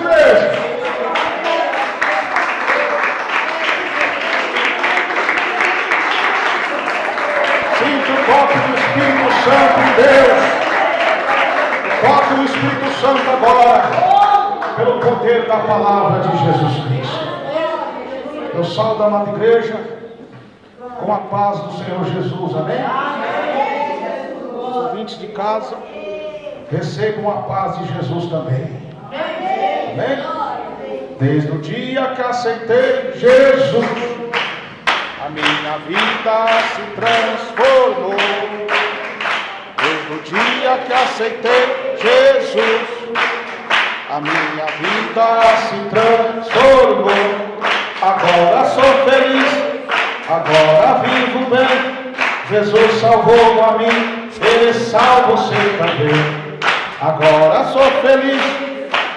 igreja. Sinta o toque do Espírito Santo de Deus. Toque o Espírito Santo agora, pelo poder da palavra de Jesus Cristo. Eu saúdo a amada igreja com a paz do Senhor Jesus, amém? Os ouvintes de casa, recebam a paz de Jesus também, amém? Desde o dia que aceitei Jesus, a minha vida se transformou. Desde o dia que aceitei Jesus, a minha vida se transformou. Agora sou feliz, agora vivo bem. Jesus salvou a mim, Ele salva você também. Agora sou feliz,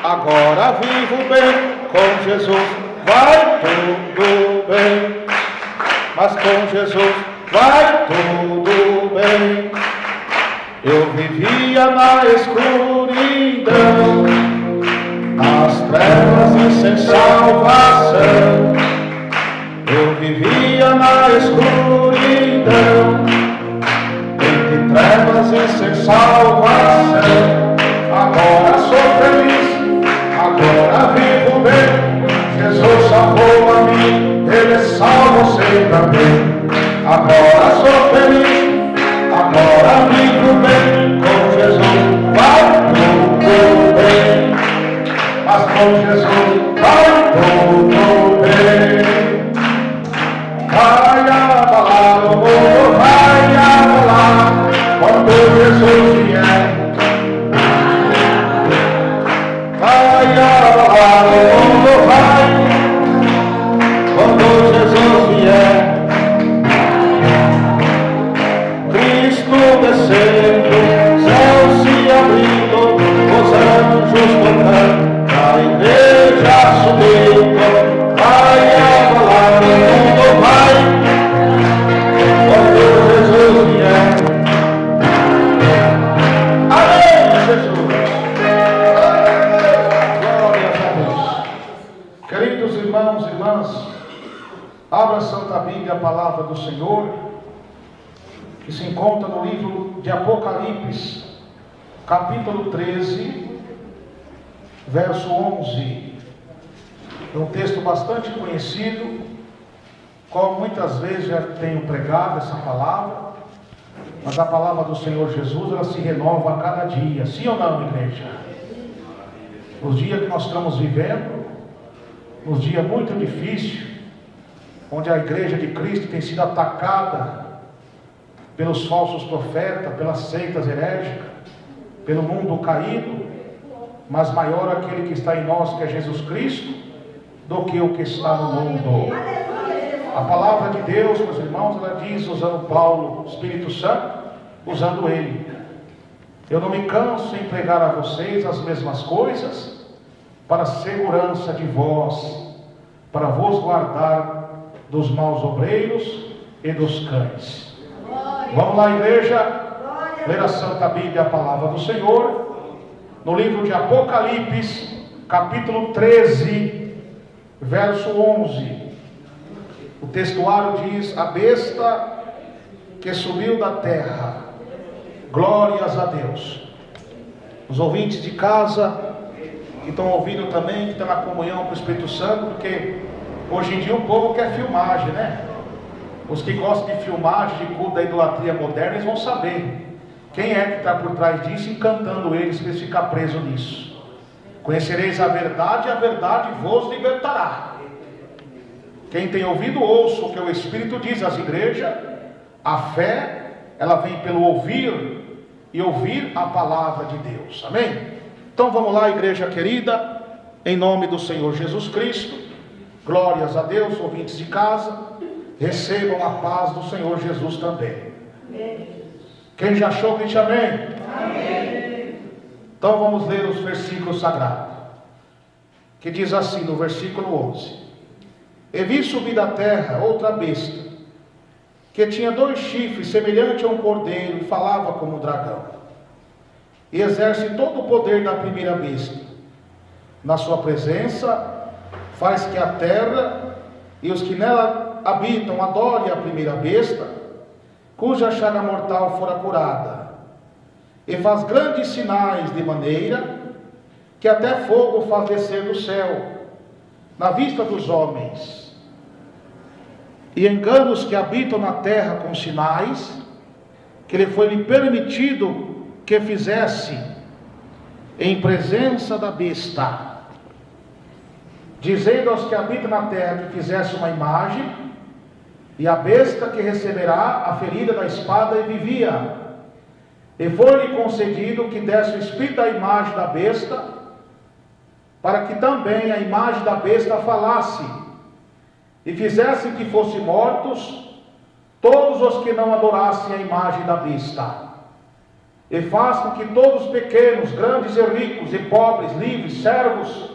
agora vivo bem. Com Jesus vai tudo bem. Mas com Jesus vai tudo bem. Eu vivia na escuridão, nas trevas e sem salvação. Eu vivia na escuridão, entre trevas e sem salvação. Agora sou feliz, agora vivo bem. Jesus salvou a mim, Ele salva você também. Agora sou feliz, agora vivo bem. Com Jesus vai tudo bem. Mas com Jesus vai tudo bem. Vai abalar o mundo, vai abalar quando Jesus vier. Vai abalar o mundo, vai quando Jesus vier. Cristo descendo, céu se abrindo, os anjos tocando, a igreja subindo. Vai abalar o mundo, vai quando Jesus vier. Amém, Jesus. Glória a Deus. Queridos irmãos e irmãs, abra a Santa Bíblia, a palavra do Senhor, que se encontra no livro de Apocalipse, capítulo 13, verso 11. É um texto bastante conhecido, qual muitas vezes já tenho pregado essa palavra, mas a palavra do Senhor Jesus, ela se renova a cada dia, sim ou não, igreja? Nos dias que nós estamos vivendo, nos dias muito difíceis, onde a igreja de Cristo tem sido atacada pelos falsos profetas, pelas seitas herégicas, pelo mundo caído, mas maior aquele que está em nós, que é Jesus Cristo, do que o que está no mundo. A palavra de Deus, meus irmãos, ela diz, usando Paulo, Espírito Santo, usando ele. Eu não me canso em pregar a vocês as mesmas coisas, para a segurança de vós, para vos guardar dos maus obreiros e dos cães. Vamos lá, igreja, ler a Santa Bíblia, a palavra do Senhor, no livro de Apocalipse, capítulo 13, verso 11. O textuário diz: a besta que subiu da terra. Glórias a Deus. Os ouvintes de casa que estão ouvindo também, que estão na comunhão com o Espírito Santo, porque hoje em dia o povo quer filmagem, né? Os que gostam de filmagem, de culto da idolatria moderna, eles vão saber quem é que está por trás disso, encantando eles, para eles ficarem presos nisso. Conhecereis a verdade, e a verdade vos libertará. Quem tem ouvido, ouça o que o Espírito diz às igrejas. A fé, ela vem pelo ouvir, e ouvir a palavra de Deus, amém? Então vamos lá, igreja querida, em nome do Senhor Jesus Cristo. Glórias a Deus, ouvintes de casa, recebam a paz do Senhor Jesus também. Quem já achou, grite amém. Amém. Então vamos ler os versículos sagrados, que diz assim no versículo 11: E vi subir da terra outra besta, que tinha 2 chifres, semelhante a um cordeiro, e falava como um dragão, e exerce todo o poder da primeira besta, na sua presença, faz que a terra e os que nela habitam adorem a primeira besta, cuja chaga mortal fora curada, e faz grandes sinais de maneira que até fogo faz descer do céu, na vista dos homens, e engana os que habitam na terra com sinais, que lhe foi permitido que fizesse em presença da besta, dizendo aos que habitam na terra que fizesse uma imagem, e a besta que receberá a ferida da espada e vivia. E foi-lhe concedido que desse o espírito da imagem da besta, para que também a imagem da besta falasse, e fizesse que fossem mortos todos os que não adorassem a imagem da besta. E faz com que todos os pequenos, grandes e ricos, e pobres, livres, servos,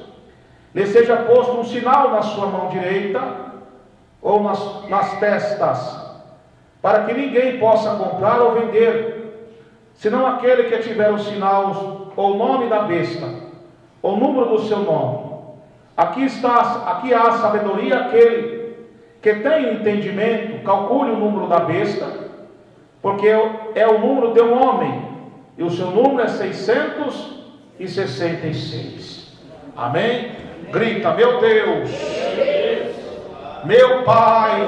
lhe seja posto um sinal na sua mão direita, ou nas testas, para que ninguém possa comprar ou vender, senão aquele que tiver o sinal, ou o nome da besta, ou o número do seu nome. Aqui há a sabedoria, aquele que tem entendimento, calcule o número da besta, porque é o número de um homem, e o seu número é 666. Amém? Grita: meu Deus, meu Pai,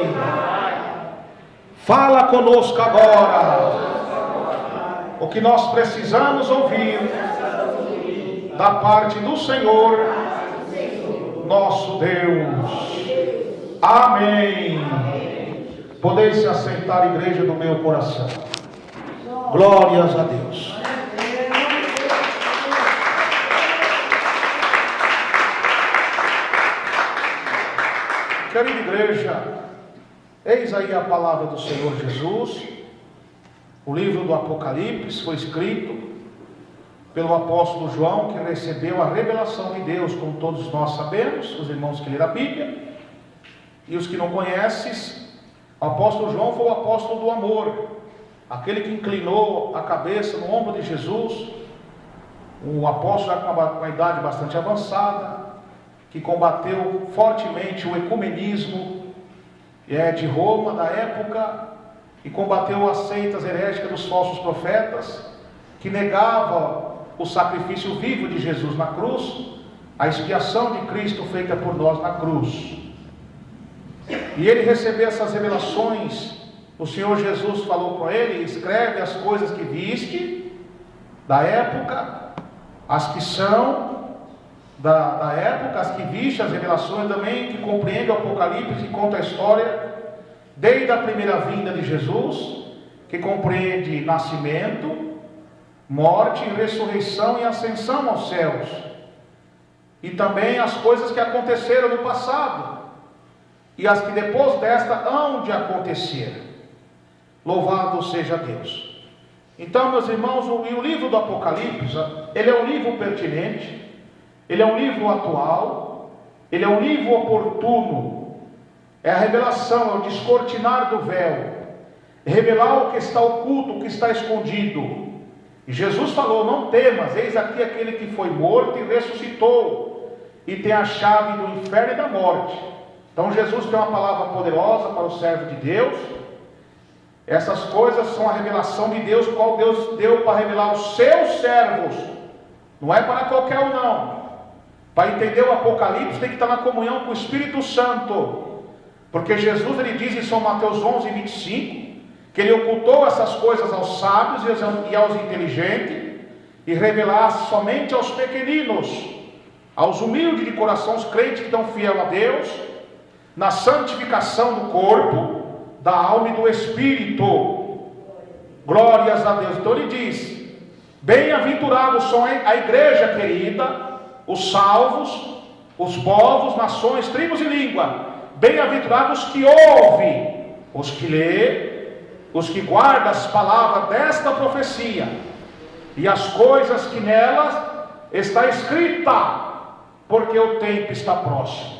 fala conosco agora o que nós precisamos ouvir da parte do Senhor nosso Deus. Amém. Podeis se assentar, igreja do meu coração. Glórias a Deus. Querida igreja, eis aí a palavra do Senhor Jesus. O livro do Apocalipse foi escrito pelo apóstolo João, que recebeu a revelação de Deus, como todos nós sabemos, os irmãos que leram a Bíblia. E os que não conhecem, o apóstolo João foi o apóstolo do amor, aquele que inclinou a cabeça no ombro de Jesus, um apóstolo já com uma idade bastante avançada, que combateu fortemente o ecumenismo de Roma da época, e combateu as seitas herégicas dos falsos profetas, que negavam o sacrifício vivo de Jesus na cruz, a expiação de Cristo feita por nós na cruz. E ele recebeu essas revelações. O Senhor Jesus falou com ele: escreve as coisas que viste da época, as que são da época, as que viste, as revelações também que compreende o Apocalipse, que conta a história desde a primeira vinda de Jesus, que compreende nascimento, morte, ressurreição e ascensão aos céus, e também as coisas que aconteceram no passado e as que depois desta hão de acontecer. Louvado seja Deus. Então, meus irmãos, o livro do Apocalipse, ele é um livro pertinente, ele é um livro atual, ele é um livro oportuno, é a revelação, é o descortinar do véu, revelar o que está oculto, o que está escondido. E Jesus falou: não temas, eis aqui aquele que foi morto e ressuscitou, e tem a chave do inferno e da morte. Então Jesus tem uma palavra poderosa para o servo de Deus. Essas coisas são a revelação de Deus, qual Deus deu para revelar aos seus servos, não é para qualquer um não. Para entender o Apocalipse tem que estar na comunhão com o Espírito Santo, porque Jesus, ele diz em São Mateus 11:25, que ele ocultou essas coisas aos sábios e aos inteligentes, e revelasse somente aos pequeninos, aos humildes de coração, os crentes que estão fiel a Deus, na santificação do corpo, da alma e do espírito. Glórias a Deus. Então ele diz: bem-aventurados são a igreja querida, os salvos, os povos, nações, tribos e língua. Bem-aventurados que ouvem, os que lê, os que guardam as palavras desta profecia e as coisas que nelas está escrita, porque o tempo está próximo.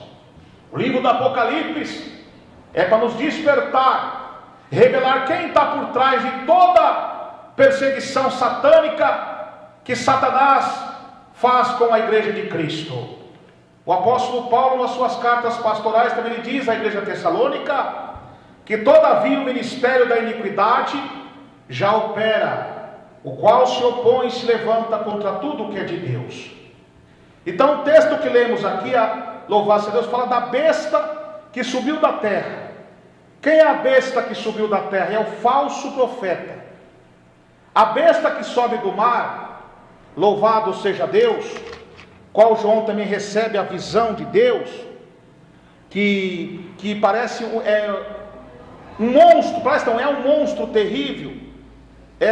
O livro do Apocalipse é para nos despertar, revelar quem está por trás de toda perseguição satânica que Satanás faz com a igreja de Cristo. O apóstolo Paulo, nas suas cartas pastorais, também lhe diz à igreja tessalônica que todavia o ministério da iniquidade já opera, o qual se opõe e se levanta contra tudo o que é de Deus. Então o texto que lemos aqui, louvado seja Deus, fala da besta que subiu da terra. Quem é a besta que subiu da terra? É o falso profeta. A besta que sobe do mar, louvado seja Deus, qual João também recebe a visão de Deus, que parece um monstro, parece não, é um monstro terrível.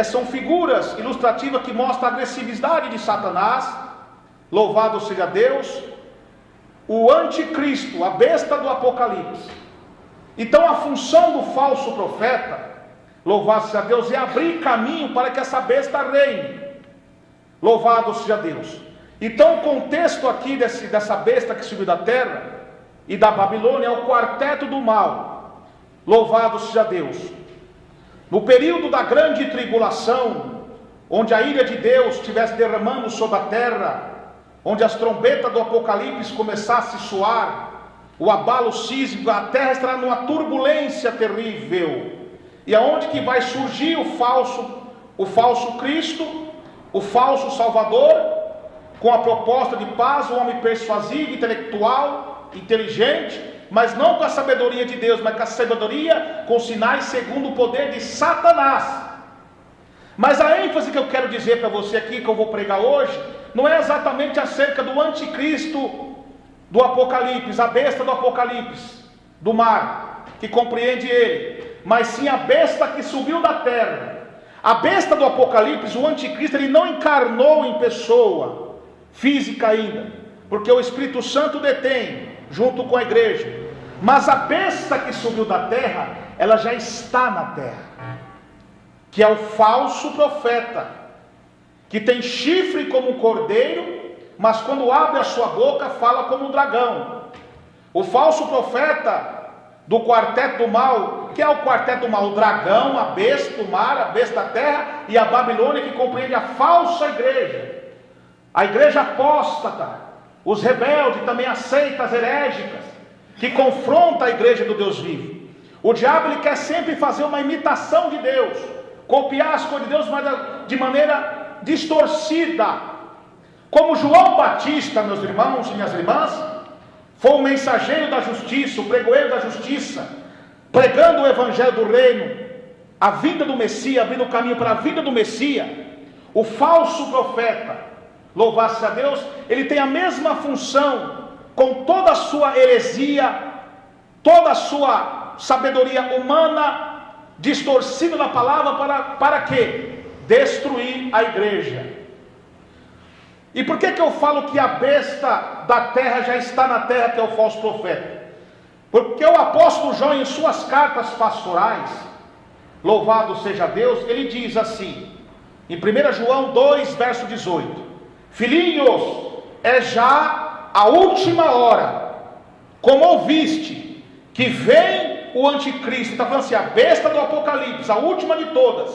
São figuras ilustrativas que mostram a agressividade de Satanás, louvado seja Deus, o anticristo, a besta do Apocalipse. Então a função do falso profeta, louvado seja Deus, é abrir caminho para que essa besta reine, louvado seja Deus. Então o contexto aqui dessa besta que subiu da terra e da Babilônia é o quarteto do mal, louvado seja Deus. No período da grande tribulação, onde a ira de Deus estivesse derramando sobre a terra, onde as trombetas do Apocalipse começassem a soar, o abalo sísmico, a terra estará numa turbulência terrível. E aonde que vai surgir o falso Cristo, o falso Salvador, com a proposta de paz, um homem persuasivo, intelectual, inteligente, mas não com a sabedoria de Deus, mas com a sabedoria, com sinais segundo o poder de Satanás. Mas a ênfase que eu quero dizer para você aqui, que eu vou pregar hoje, não é exatamente acerca do anticristo do Apocalipse, a besta do Apocalipse, do mar, que compreende ele, mas sim a besta que subiu da terra. A besta do Apocalipse, o anticristo, ele não encarnou em pessoa física ainda, porque o Espírito Santo detém, junto com a igreja. Mas a besta que subiu da terra, ela já está na terra, que é o falso profeta, que tem chifre como um cordeiro, mas quando abre a sua boca, fala como um dragão. O falso profeta do quarteto do mal, que é o quarteto do mal? O dragão, a besta do mar, a besta da terra, e a Babilônia, que compreende a falsa igreja, a igreja apóstata, os rebeldes, também as seitas herégicas, que confronta a igreja do Deus vivo. O diabo, ele quer sempre fazer uma imitação de Deus, copiar as coisas de Deus, mas de maneira distorcida. Como João Batista, meus irmãos e minhas irmãs, foi o mensageiro da justiça, o pregoeiro da justiça, pregando o evangelho do reino, a vinda do Messias, abrindo o caminho para a vinda do Messias. O falso profeta, louvado seja Deus, ele tem a mesma função, com toda a sua heresia, toda a sua sabedoria humana, distorcida na palavra, para quê? Destruir a igreja. E por que eu falo que a besta da terra já está na terra, que é o falso profeta? Porque o apóstolo João, em suas cartas pastorais, louvado seja Deus, ele diz assim, em 1 João 2, verso 18: Filhinhos, é já a última hora, como ouviste, que vem o anticristo. Está falando assim, a besta do Apocalipse, a última de todas.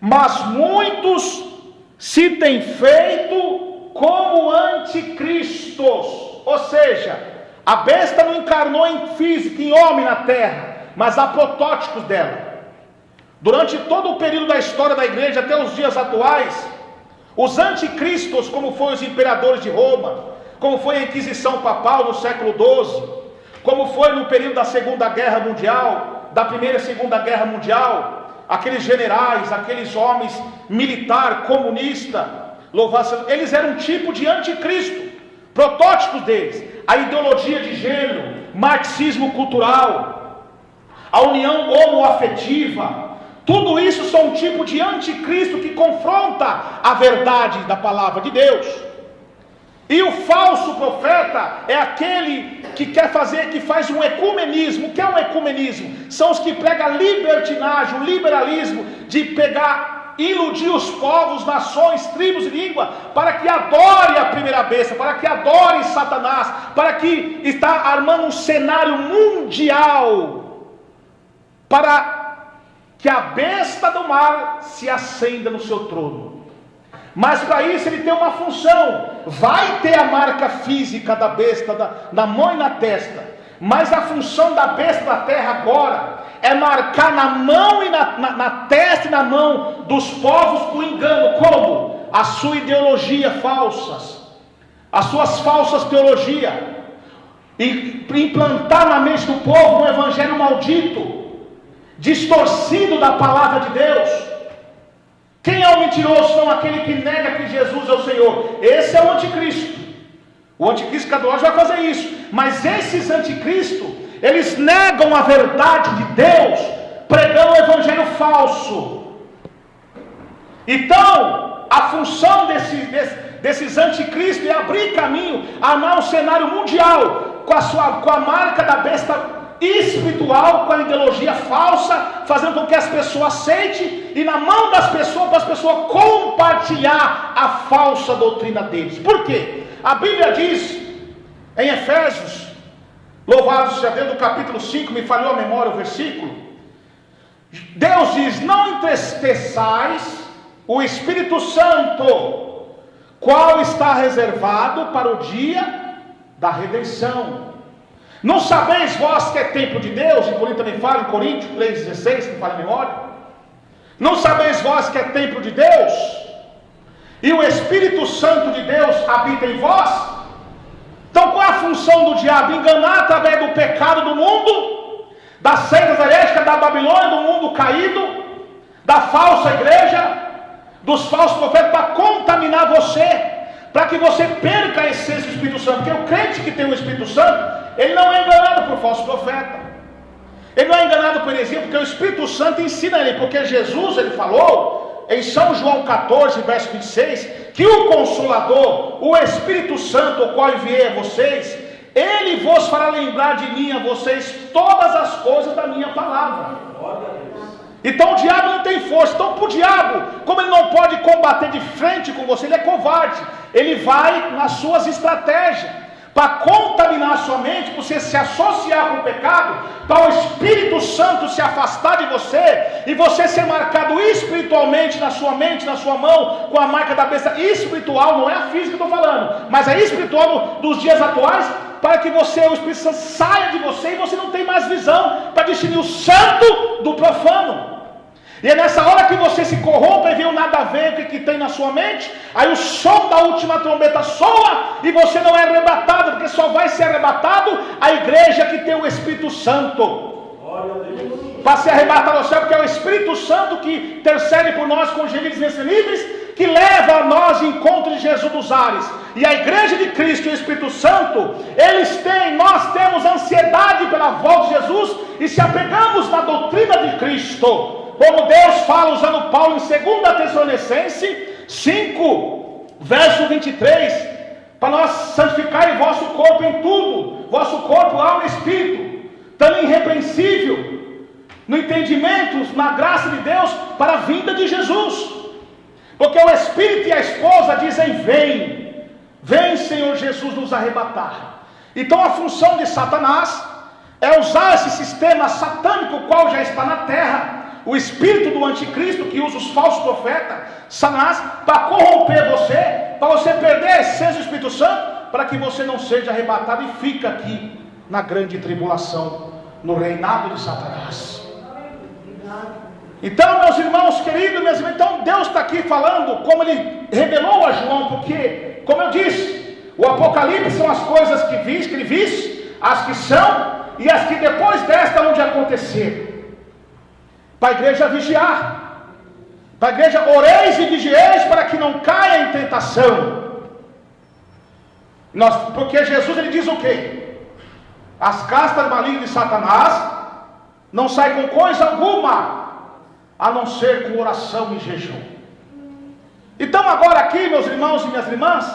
Mas muitos se têm feito como anticristos. Ou seja, a besta não encarnou em físico, em homem na terra, mas há protótipos dela. Durante todo o período da história da igreja, até os dias atuais, os anticristos, como foram os imperadores de Roma, como foi a Inquisição Papal no século XII, como foi no período da Segunda Guerra Mundial, da Primeira e Segunda Guerra Mundial, aqueles generais, aqueles homens militar, comunista, eles eram um tipo de anticristo, protótipos deles, a ideologia de gênero, marxismo cultural, a união homoafetiva, tudo isso são um tipo de anticristo que confronta a verdade da palavra de Deus. E o falso profeta é aquele que quer fazer, que faz um ecumenismo. O que é um ecumenismo? São os que pregam a libertinagem, o liberalismo, de pegar, iludir os povos, nações, tribos e língua, para que adore a primeira besta, para que adore Satanás, para que está armando um cenário mundial, para que a besta do mar se acenda no seu trono. Mas para isso ele tem uma função. Vai ter a marca física da besta na mão e na testa, mas a função da besta da terra agora é marcar na mão e na testa e na mão dos povos o engano. Como? A sua ideologia falsas, as suas falsas teologias, e implantar na mente do povo um evangelho maldito, distorcido da palavra de Deus. Quem é o mentiroso? Não aquele que nega que Jesus é o Senhor. Esse é o anticristo. O anticristo escatológico vai fazer isso. Mas esses anticristos, eles negam a verdade de Deus, pregando o evangelho falso. Então, a função desses anticristos é abrir caminho, armar um cenário mundial com a marca da besta espiritual, com a ideologia falsa, fazendo com que as pessoas aceitem, e na mão das pessoas, para as pessoas compartilhar a falsa doutrina deles. Por quê? A Bíblia diz em Efésios, louvado seja Deus, do capítulo 5, me falhou a memória o versículo, Deus diz: não entristeçais o Espírito Santo, qual está reservado para o dia da redenção. Não sabeis vós que é templo de Deus? Em Coríntios também fala, em Coríntios 3,16, que me fala a memória. Não sabeis vós que é templo de Deus? E o Espírito Santo de Deus habita em vós? Então qual é a função do diabo? Enganar através do pecado do mundo, das seitas herésicas da Babilônia, do mundo caído, da falsa igreja, dos falsos profetas, para contaminar você, para que você perca a essência do Espírito Santo. Porque o crente que tem o Espírito Santo, ele não é enganado por falso profeta, ele não é enganado por heresia, porque o Espírito Santo ensina ele. Porque Jesus, ele falou em São João 14, verso 26, que o Consolador, o Espírito Santo, o qual enviei a vocês, ele vos fará lembrar de mim, a vocês, todas as coisas da minha palavra. Então o diabo não tem força. Então para o diabo, como ele não pode combater de frente com você, ele é covarde, ele vai nas suas estratégias, para contaminar a sua mente, para você se associar com o pecado, para o Espírito Santo se afastar de você, e você ser marcado espiritualmente na sua mente, na sua mão, com a marca da besta espiritual. Não é a física que eu estou falando, mas é espiritual dos dias atuais, para que você, o Espírito Santo saia de você, e você não tem mais visão para distinguir o santo do profano. E é nessa hora que você se corrompe e vê o nada a ver com o que tem na sua mente. Aí o som da última trombeta soa e você não é arrebatado, porque só vai ser arrebatado a igreja que tem o Espírito Santo. Para ser arrebatado ao céu, porque é o Espírito Santo que intercede por nós com gemidos inexprimíveis, que leva a nós em encontro de Jesus dos ares. E a igreja de Cristo e o Espírito Santo, nós temos ansiedade pela volta de Jesus e se apegamos na doutrina de Cristo. Como Deus fala usando Paulo em 2 Tessalonicenses 5, verso 23, para nós santificar vosso corpo em tudo, vosso corpo, alma e espírito, estando irrepreensível, no entendimento, na graça de Deus, para a vinda de Jesus. Porque o Espírito e a esposa dizem: vem Senhor Jesus nos arrebatar. Então a função de Satanás é usar esse sistema satânico, qual já está na terra, o espírito do anticristo, que usa os falsos profetas, Satanás, para corromper você, para você perder a essência do Espírito Santo, para que você não seja arrebatado e fique aqui na grande tribulação, no reinado de Satanás. Então, meus irmãos queridos, minhas irmãs, então Deus está aqui falando como ele revelou a João, porque, como eu disse, o Apocalipse são as coisas que ele visse, as que são e as que depois desta hão de acontecer. Para a igreja vigiar, para a igreja oreis e vigieis, para que não caia em tentação. Porque Jesus, ele diz o quê? As castas malignas de Satanás não saem com coisa alguma, a não ser com oração e jejum. Então agora aqui, meus irmãos e minhas irmãs,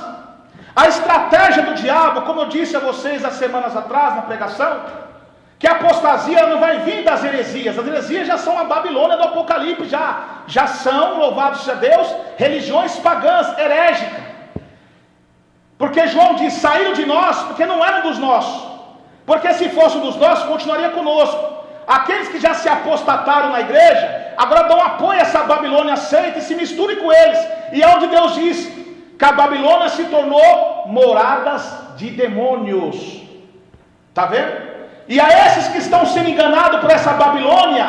a estratégia do diabo, como eu disse a vocês há semanas atrás na pregação, que a apostasia não vai vir das heresias. As heresias já são a Babilônia do Apocalipse, já são, louvado seja Deus, religiões pagãs, herégicas. Porque João diz: saíram de nós, porque não eram dos nossos. Porque se fossem dos nossos, continuaria conosco. Aqueles que já se apostataram na igreja, agora dão apoio a essa Babilônia aceita e se misture com eles. E é onde Deus diz que a Babilônia se tornou moradas de demônios. Está vendo? E a esses que estão sendo enganados por essa Babilônia,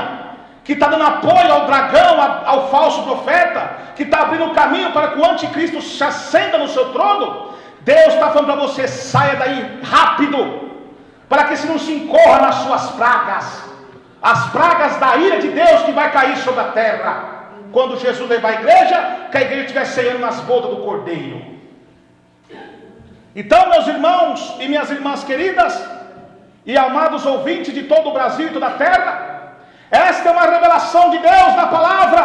que está dando apoio ao dragão, ao falso profeta, que está abrindo o caminho para que o anticristo se assenta no seu trono, Deus está falando para você: saia daí rápido, para que se não se incorra nas suas pragas, as pragas da ira de Deus que vai cair sobre a terra, quando Jesus levar a igreja, que a igreja estiver ceando nas bodas do Cordeiro. Então, meus irmãos e minhas irmãs queridas, e amados ouvintes de todo o Brasil e toda a terra, esta é uma revelação de Deus na palavra,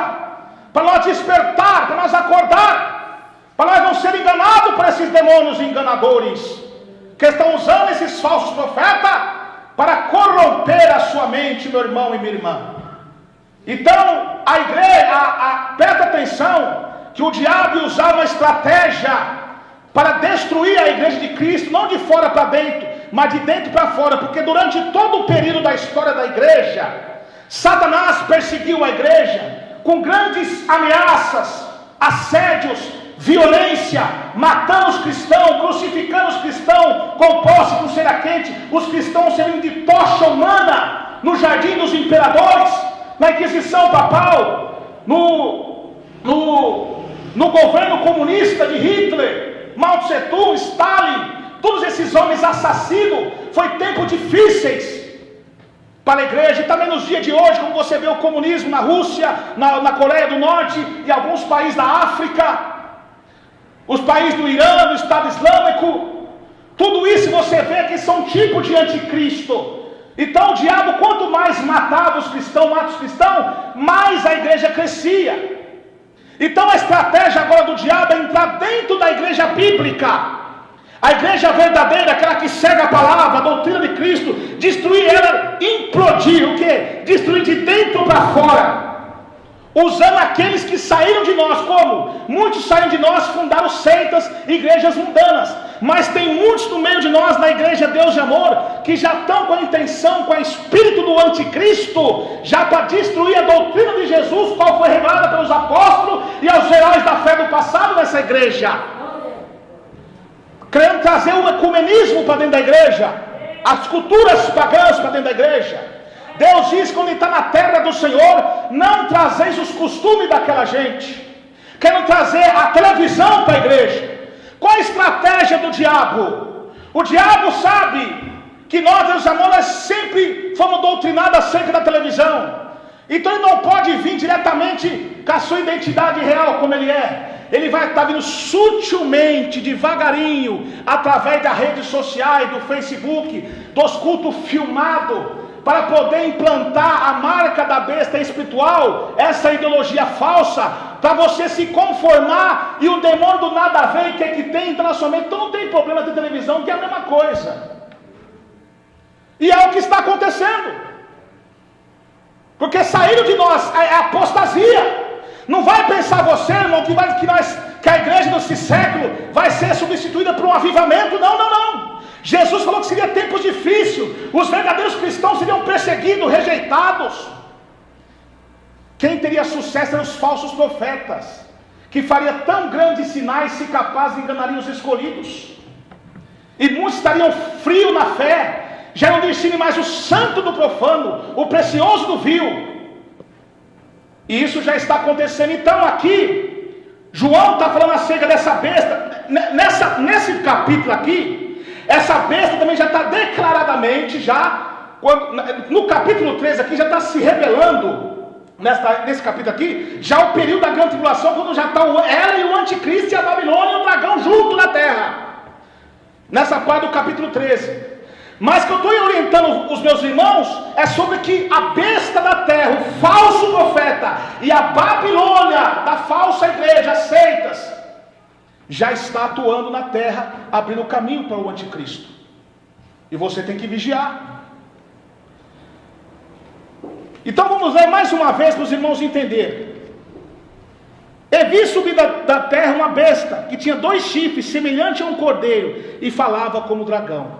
para nós despertar, para nós acordar, para nós não ser enganados por esses demônios enganadores, que estão usando esses falsos profetas para corromper a sua mente, meu irmão e minha irmã. Então, a igreja, presta atenção, que o diabo ia usar uma estratégia para destruir a igreja de Cristo, não de fora para dentro, mas de dentro para fora, porque durante todo o período da história da igreja, Satanás perseguiu a igreja com grandes ameaças, assédios, violência, matando os cristãos, crucificando os cristãos com posse com cera quente, os cristãos servindo de tocha humana no jardim dos imperadores, na Inquisição papal, no governo comunista de Hitler, Mao Tse Tung, Stalin, todos esses homens assassinos. Foi tempos difíceis para a igreja, e também nos dias de hoje, como você vê o comunismo na Rússia, na Coreia do Norte e alguns países da África, os países do Irã, do Estado Islâmico, tudo isso você vê que são tipos de anticristo. Então o diabo, quanto mais matava os cristãos, mais a igreja crescia. Então a estratégia agora do diabo é entrar dentro da igreja bíblica, a igreja verdadeira, aquela que segue a palavra, a doutrina de Cristo, destruir ela, implodir, o quê? Destruir de dentro para fora, usando aqueles que saíram de nós. Como? Muitos saíram de nós, fundaram seitas, igrejas mundanas, mas tem muitos no meio de nós, na igreja Deus de Amor, que já estão com a intenção, com o espírito do anticristo, já para destruir a doutrina de Jesus, qual foi revelada pelos apóstolos e aos heróis da fé do passado nessa igreja, querendo trazer o ecumenismo para dentro da igreja, as culturas pagãs para dentro da igreja. Deus diz, quando está na terra do Senhor, não trazeis os costumes daquela gente, querendo trazer a televisão para a igreja. Qual a estratégia do diabo? O diabo sabe que nós sempre fomos doutrinados acerca da televisão, então ele não pode vir diretamente com a sua identidade real como ele é. Ele vai estar vindo sutilmente, devagarinho, através das redes sociais, do Facebook, dos cultos filmados, para poder implantar a marca da besta espiritual, essa ideologia falsa, para você se conformar, e o demônio do nada a ver, que tem internacionalmente. Então não tem problema de televisão, que é a mesma coisa. E é o que está acontecendo, porque saíram de nós, é apostasia. Não vai pensar você, irmão, que a igreja desse século vai ser substituída por um avivamento. Não. Jesus falou que seria tempos difíceis, os verdadeiros cristãos seriam perseguidos, rejeitados. Quem teria sucesso eram os falsos profetas, que faria tão grandes sinais, se capazes de enganar os escolhidos. E muitos estariam frios na fé, já não discernem mais o santo do profano, o precioso do vil. E isso já está acontecendo. Então aqui, João está falando acerca dessa besta. Nesse capítulo aqui, essa besta também já está declaradamente, no capítulo 3 aqui, já está se revelando, nesse capítulo aqui, já o período da grande tribulação, quando já está ela e o anticristo e a Babilônia e o dragão junto na terra. Nessa parte do capítulo 13. Mas que eu estou orientando os meus irmãos é sobre que a besta da terra, o falso profeta e a Babilônia da falsa igreja, as seitas, já está atuando na terra, abrindo o caminho para o anticristo. E você tem que vigiar. Então vamos ler mais uma vez para os irmãos entenderem. E vi subir da terra uma besta que tinha 2 chifres, semelhante a um cordeiro, e falava como dragão.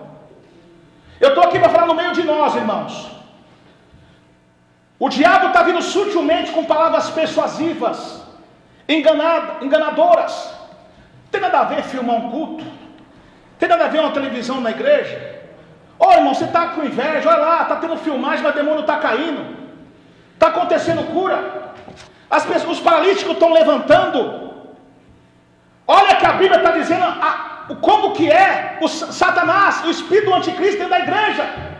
Eu estou aqui para falar no meio de nós, irmãos. O diabo está vindo sutilmente com palavras persuasivas, enganadoras. Tem nada a ver filmar um culto? Tem nada a ver uma televisão na igreja? Ô irmão, você está com inveja, olha lá, está tendo filmagem, mas o demônio está caindo. Está acontecendo cura. Os paralíticos estão levantando. Olha que a Bíblia está dizendo como que é o Satanás, o espírito do anticristo dentro da igreja,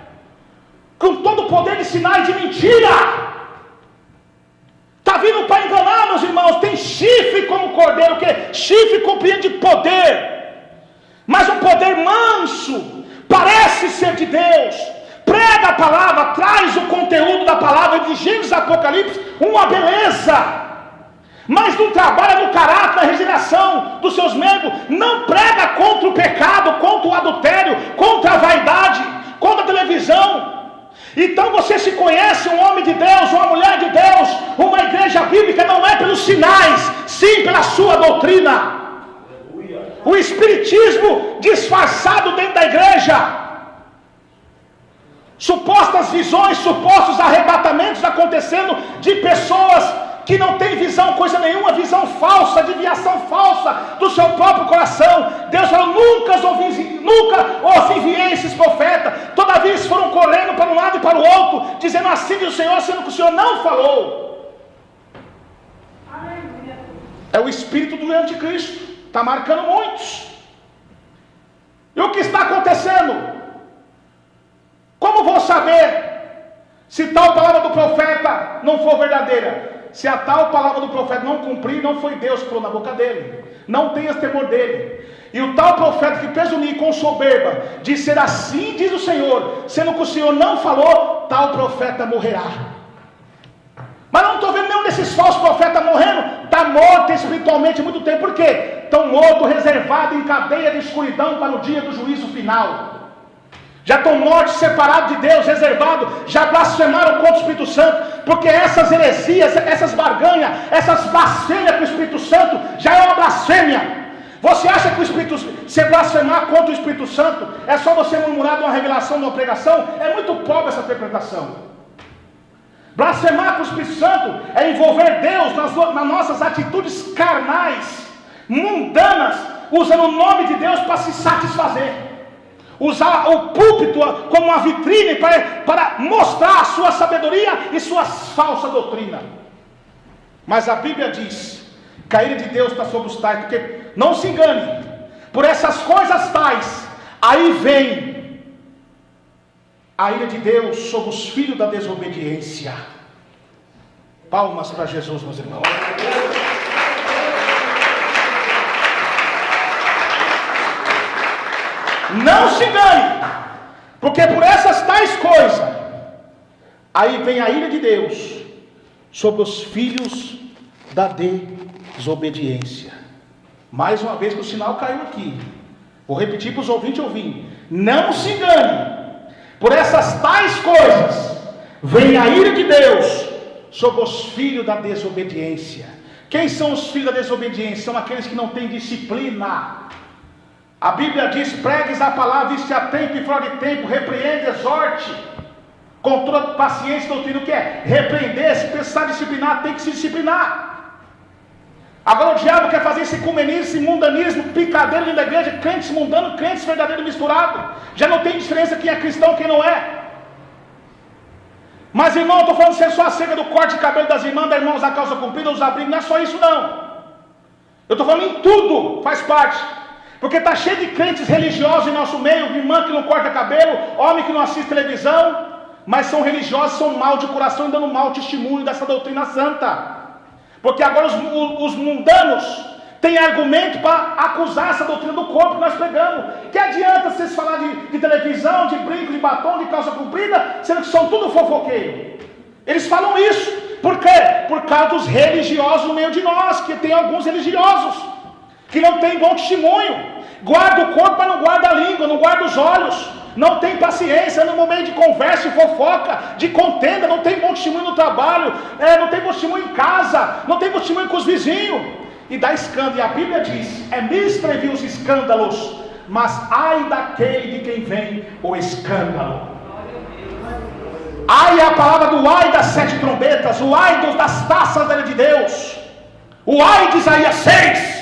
com todo o poder de sinais de mentira. Está vindo para enganar, meus irmãos. Tem chifre como cordeiro, que chifre compreende poder, mas um poder manso, parece ser de Deus. Prega a palavra, traz o conteúdo da palavra de Gênesis, Apocalipse, uma beleza, mas não trabalha no caráter, na regeneração dos seus membros. Não prega contra o pecado, contra o adultério, contra a vaidade, contra a televisão. Então você se conhece um homem de Deus, uma mulher de Deus, uma igreja bíblica, não é pelos sinais, sim pela sua doutrina. O espiritismo disfarçado dentro da igreja, supostas visões, supostos arrebatamentos acontecendo de pessoas que não têm visão, coisa nenhuma, visão falsa, desviação falsa do seu próprio coração. Deus falou: nunca os enviei esses profetas. Todavia eles foram correndo para um lado e para o outro, dizendo assim diz o Senhor, sendo que o Senhor não falou. É o espírito do anticristo, está marcando muitos. E o que está acontecendo? Como vou saber se tal palavra do profeta não for verdadeira? Se a tal palavra do profeta não cumprir, não foi Deus que falou na boca dele. Não tenhas temor dele. E o tal profeta que presumir com soberba de ser assim diz o Senhor, sendo que o Senhor não falou, tal profeta morrerá. Mas não estou vendo nenhum desses falsos profetas morrendo. Está morto espiritualmente há muito tempo. Por quê? Estão mortos, reservados em cadeia de escuridão para o dia do juízo final. Já estão mortos, separados de Deus, reservados, já blasfemaram contra o Espírito Santo, porque essas heresias, essas barganhas, essas blasfêmias com o Espírito Santo, já é uma blasfêmia. Você acha que o Espírito, se blasfemar contra o Espírito Santo, é só você murmurar de uma revelação, de uma pregação? É muito pobre essa interpretação. Blasfemar com o Espírito Santo é envolver Deus nas nossas atitudes carnais, mundanas, usando o nome de Deus para se satisfazer. Usar o púlpito como uma vitrine para mostrar a sua sabedoria e sua falsa doutrina. Mas a Bíblia diz que a ira de Deus está sobre os tais, porque não se engane, por essas coisas tais, aí vem a ira de Deus sobre os filhos da desobediência. Palmas para Jesus, meus irmãos. Não se engane, porque por essas tais coisas, aí vem a ira de Deus sobre os filhos da desobediência. Mais uma vez que o sinal caiu aqui, vou repetir para os ouvintes ouvirem. Não se engane, por essas tais coisas, vem a ira de Deus sobre os filhos da desobediência. Quem são os filhos da desobediência? São aqueles que não têm disciplina. A Bíblia diz: pregues a palavra, viste a tempo e fora de tempo, repreende, exorte, com toda paciência, doutrina. O que é? Repreender. Se precisar disciplinar, tem que se disciplinar. Agora o diabo quer fazer esse ecumenismo, esse mundanismo, picadeiro dentro da igreja, crentes mundanos, crentes verdadeiros misturados. Já não tem diferença quem é cristão e quem não é. Mas irmão, eu estou falando se é só acerca do corte de cabelo das irmãs, da irmã usar calça comprida, usar brinco, não é só isso não. Eu estou falando em tudo, faz parte. Porque está cheio de crentes religiosos em nosso meio, irmã que não corta cabelo, homem que não assiste televisão, mas são religiosos, são mal de coração e dando mau testemunho dessa doutrina santa. Porque agora os mundanos têm argumento para acusar essa doutrina do corpo que nós pregamos. Que adianta vocês falar de televisão, de brinco, de batom, de calça comprida, sendo que são tudo fofoqueiro? Eles falam isso. Por quê? Por causa dos religiosos no meio de nós, que tem alguns religiosos que não tem bom testemunho. Guarda o corpo, mas não guarda a língua, não guarda os olhos. Não tem paciência no momento de conversa e fofoca, de contenda, não tem bom testemunho no trabalho, não tem bom testemunho em casa, não tem bom testemunho com os vizinhos. E dá escândalo, e a Bíblia diz, é mister vir os escândalos, mas ai daquele de quem vem o escândalo. Ai é a palavra do ai das 7 trombetas, o ai das taças da ira de Deus, o ai de Isaías 6.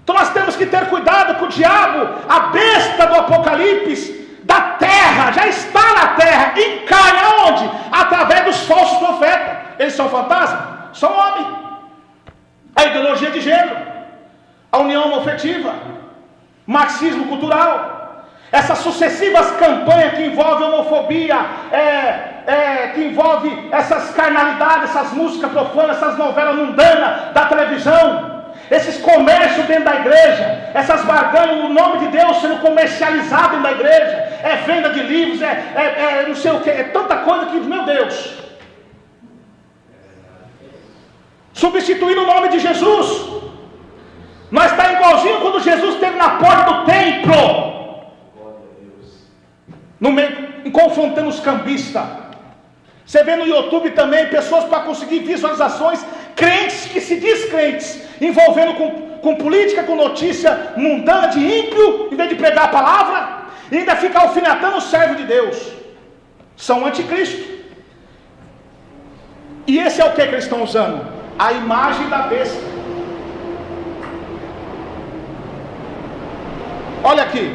Então nós temos que ter cuidado com o diabo, a besta do Apocalipse, da terra, já está na terra, encarna aonde? Através dos falsos profetas. Eles são fantasmas? São homem. A ideologia de gênero, a união homoafetiva, marxismo cultural, essas sucessivas campanhas que envolvem homofobia, que envolve essas carnalidades, essas músicas profanas, essas novelas mundanas da televisão, esses comércios dentro da igreja, essas barganhas, o nome de Deus sendo comercializado dentro da igreja, venda de livros, não sei o que, é tanta coisa que, meu Deus, substituindo o nome de Jesus. Nós está igualzinho quando Jesus esteve na porta do templo, no meio, confrontando os cambistas. Você vê no YouTube também pessoas para conseguir visualizações, crentes que se diz crentes, envolvendo com política, com notícia mundana de ímpio, em vez de pregar a palavra, e ainda fica alfinetando o servo de Deus. São anticristo. E esse é o que eles estão usando? A imagem da besta. Olha aqui,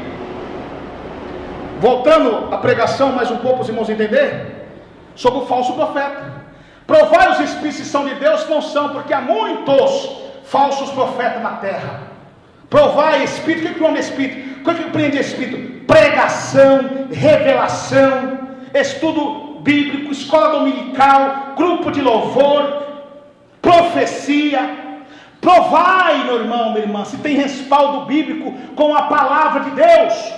voltando à pregação mais um pouco, os irmãos entender, sobre o falso profeta. Provai os espíritos se são de Deus, não são, porque há muitos falsos profetas na terra. Provai espírito. O que é o nome espírito? O que compreende espírito? Pregação, revelação, estudo bíblico, escola dominical, grupo de louvor, profecia. Provai, meu irmão, minha irmã, se tem respaldo bíblico com a palavra de Deus,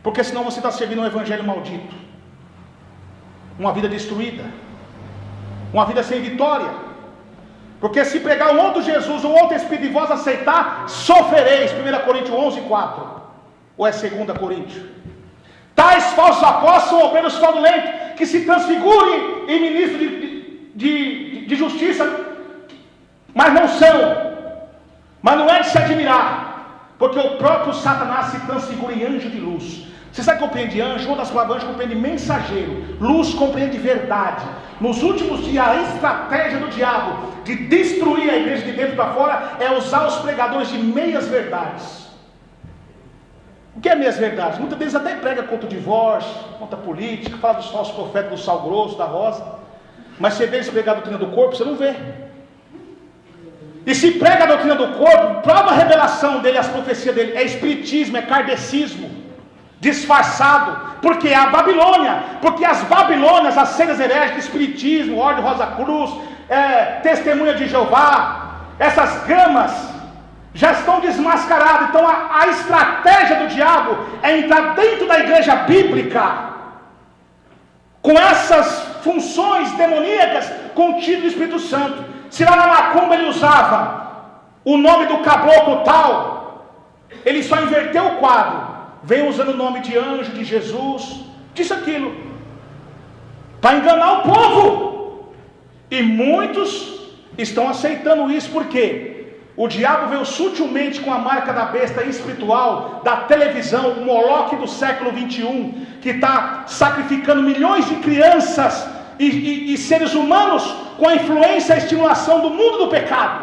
porque senão você está servindo um evangelho maldito, uma vida destruída, uma vida sem vitória. Porque se pregar um outro Jesus, um outro Espírito e vós aceitar, sofrereis. 1 Coríntios 11:4, ou é 2 Coríntios? Tais falsos apóstolos são obreiros fraudulentos, que se transfigurem em ministros de justiça, mas não são. Mas não é de se admirar, porque o próprio Satanás se transfigura em anjo de luz. Você sabe que compreende anjo? Uma das palavras anjo compreende mensageiro, luz compreende verdade. Nos últimos dias, a estratégia do diabo de destruir a igreja de dentro para fora é usar os pregadores de meias verdades. O que é meias verdades? Muitas vezes até prega contra o divórcio, contra a política, fala dos falsos profetas do sal grosso, da rosa, mas você vê eles pregar a doutrina do corpo, você não vê. E se prega a doutrina do corpo, prova a revelação dele, as profecias dele, é espiritismo, é kardecismo disfarçado, porque é a Babilônia, porque as Babilônias, as seitas herégicas, espiritismo, Ordem Rosa Cruz, Testemunha de Jeová, essas gamas já estão desmascaradas. Então a estratégia do diabo é entrar dentro da igreja bíblica com essas funções demoníacas contidas do Espírito Santo. Se lá na macumba ele usava o nome do caboclo tal, ele só inverteu o quadro, vem usando o nome de anjo, de Jesus, disso aquilo, para enganar o povo. E muitos estão aceitando isso, porque o diabo veio sutilmente com a marca da besta espiritual, da televisão, o Moloque do século 21, que está sacrificando milhões de crianças e seres humanos com a influência e a estimulação do mundo do pecado.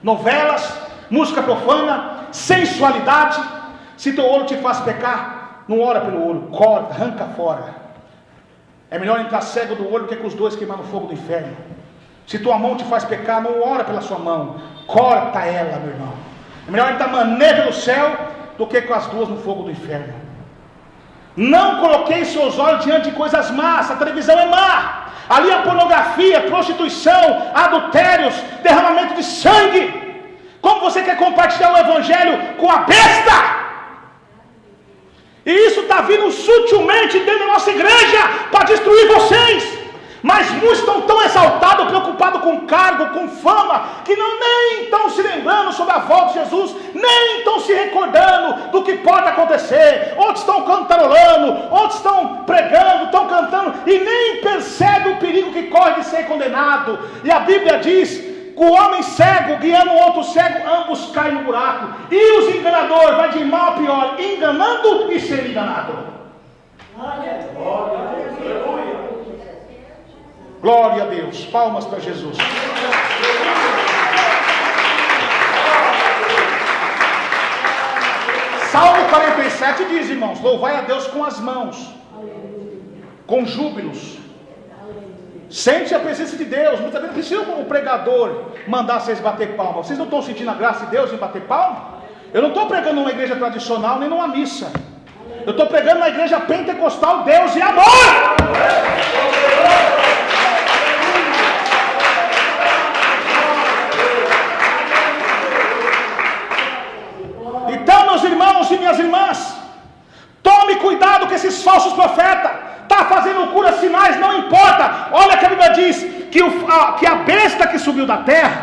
Novelas, música profana, sensualidade. Se teu olho te faz pecar, não ora pelo olho, corta, arranca fora. É melhor entrar cego do olho do que com os dois queimar no fogo do inferno. Se tua mão te faz pecar, não ora pela sua mão, corta ela, meu irmão. É melhor entrar mané pelo céu do que com as duas no fogo do inferno. Não coloquei seus olhos diante de coisas más. A televisão é má. Ali a pornografia, prostituição, adultérios, derramamento de sangue. Como você quer compartilhar o evangelho com a besta? E isso está vindo sutilmente dentro da nossa igreja para destruir vocês. Mas muitos estão tão exaltados, preocupados com cargo, com fama, que nem estão se lembrando sobre a volta de Jesus, nem estão se recordando do que pode acontecer. Outros estão cantarolando, outros estão pregando, estão cantando, e nem percebem o perigo que corre de ser condenado. E a Bíblia diz: o homem cego guiando o outro cego, ambos caem no buraco. E os enganadores vai de mal a pior, enganando e sendo enganado. Glória a Deus. Palmas para Jesus. Salmo 47 diz, irmãos: louvai a Deus com as mãos, com júbilos. Sente a presença de Deus. Muitas vezes não precisa como pregador mandar vocês bater palma. Vocês não estão sentindo a graça de Deus em bater palma? Eu não estou pregando numa igreja tradicional nem numa missa. Eu estou pregando na igreja pentecostal. Deus e amor. Então, meus irmãos e minhas irmãs, tome cuidado com esses falsos profetas. Está fazendo cura, sinais, não importa. Olha que a Bíblia diz que a besta que subiu da terra,